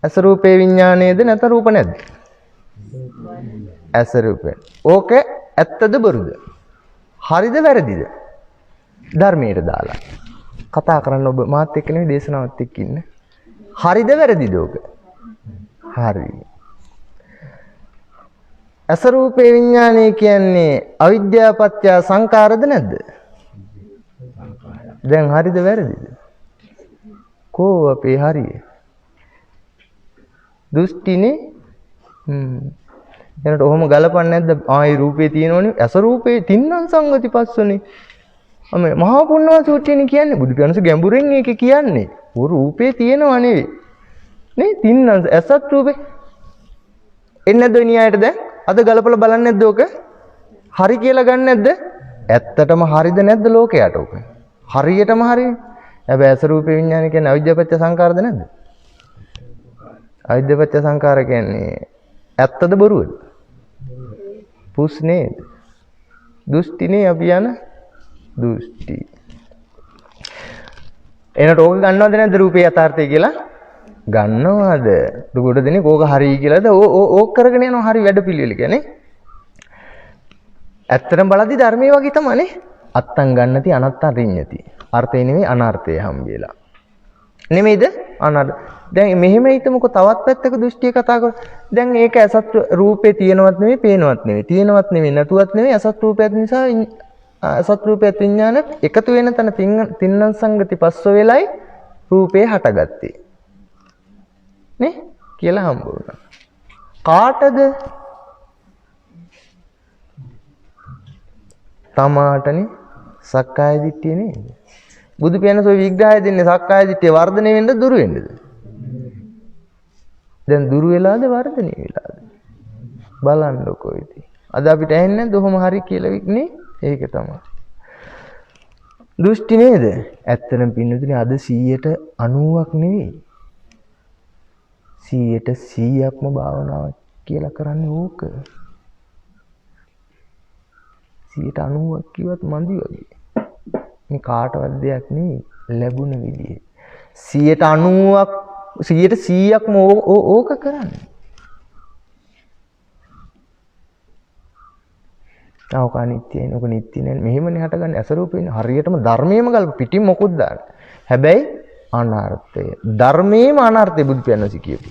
අස රූපේ විඥානයේද නැත්නම් රූප නැද්ද? අස රූපේ. ඕක ඇත්තද බොරුද? හරිද වැරදිද? ධර්මයට දාලා කතා කරන්න ඔබ මාත් එක්ක නෙවෙයි දේශනාවත් එක්ක ඉන්න. හරිද වැරදිද ඕක? හරි. අසරූපේ විඥානය කියන්නේ අවිද්‍යාව පත්‍ය සංකාරද නැද්ද? දැන් හරිද වැරදිද? කෝ අපේ හරිය? දෘෂ්ටිනේ. එනට ඔහොම ගලපන්නේ නැද්ද? ආයි රූපේ තියෙනවනේ. අසරූපේ තින්නම් සංගති පස්සනේ. මහා පුණ්‍යවා සූත්‍රයනේ කියන්නේ බුදු පියාණන්ස ගැඹුරෙන් ඒක කියන්නේ. ਉਹ රූපේ තියෙනව නෙවෙයි. නේ තින්න ඇසත් රූපේ. එන්නේ නැද්ද විනියයට දැන්? අද ගලපලා බලන්නේ නැද්ද ඕක? හරි කියලා ගන්න නැද්ද? ඇත්තටම හරිද නැද්ද ලෝකයට ඕක? හරියටම හරි. හැබැයි ඇස රූපේ විඥානය කියන්නේ අවිද්‍යාපත්‍ය සංකාරද නැද්ද? අවිද්‍යාපත්‍ය සංකාර කියන්නේ ඇත්තද බොරුවද? පුස් නේද? දෘෂ්ටිනේ අපි යන දෘෂ්ටි. එනට ඕක ගන්නවද නැද්ද රූපේ යථාර්ථය කියලා? ගන්නවද? දුකට දෙන්නේ කෝක හරි කියලාද? ඕක කරගෙන යනවා හරි වැඩපිළිවෙල කියන්නේ. ඇත්තටම බලද්දි ධර්මයේ වගේ තමයිනේ. අත්තං ගන්නති අනත්තං රිඤ්ඤති. අර්ථය නෙමෙයි අනර්ථය හම්බෙලා. නෙමෙයිද? අනර්ථ. දැන් මෙහෙම හිතමුකෝ තවත් පැත්තක දෘෂ්ටිය කතා කර. දැන් ඒක අසත් රූපේ තියෙනවත් නෙමෙයි, පේනවත් නෙමෙයි. තියෙනවත් නෙමෙයි, නැතුවත් නෙමෙයි. අසත් රූපයත් නිසා අසත් රූපයත් විඥාන එකතු වෙන තැන තින්නම් සංගති පස්ස වෙලයි රූපේ හටගත්තේ. නේ? කියලා හම්බ වුණා. කාටද? තමාටනේ. සක්කාය දිට්ඨිය නේද? බුදු පියාණන් සෝ විග්‍රහය දෙන්නේ සක්කාය දිට්ඨිය වර්ධනය වෙන්නද දුරු වෙන්නද? දැන් දුරු වෙලාද වර්ධනය වෙලාද? බලන්නකෝ ඉතින්. අද අපිට ඇහෙන්නේ නැද්ද ඔහොම හරි කියලා නේ? ඒක තමයි. දෘෂ්ටි නේද? ඇත්තටම පින්නතුනේ අද 90%ක් නෙවෙයි. 100%ක්ම භාවනාව කියලා කරන්නේ ඕක. 90%ක් කිව්වත් මදි වගේ. මේ කාටවත් දෙයක් නෙවෙයි ලැබුණ විදිහේ. 100%ක්ම ඕක කරන්නේ. ඔක අනිත්‍යයි. ඔක නිට්ටය නෑ. මෙහෙමනේ හටගන්නේ අසරූපේනේ. හරියටම ධර්මයේම ගල්ප පිටින් මොකුත් දාන්න. හැබැයි අනර්ථය. ධර්මයේම අනර්ථය බුදු පියාණන් කියපු.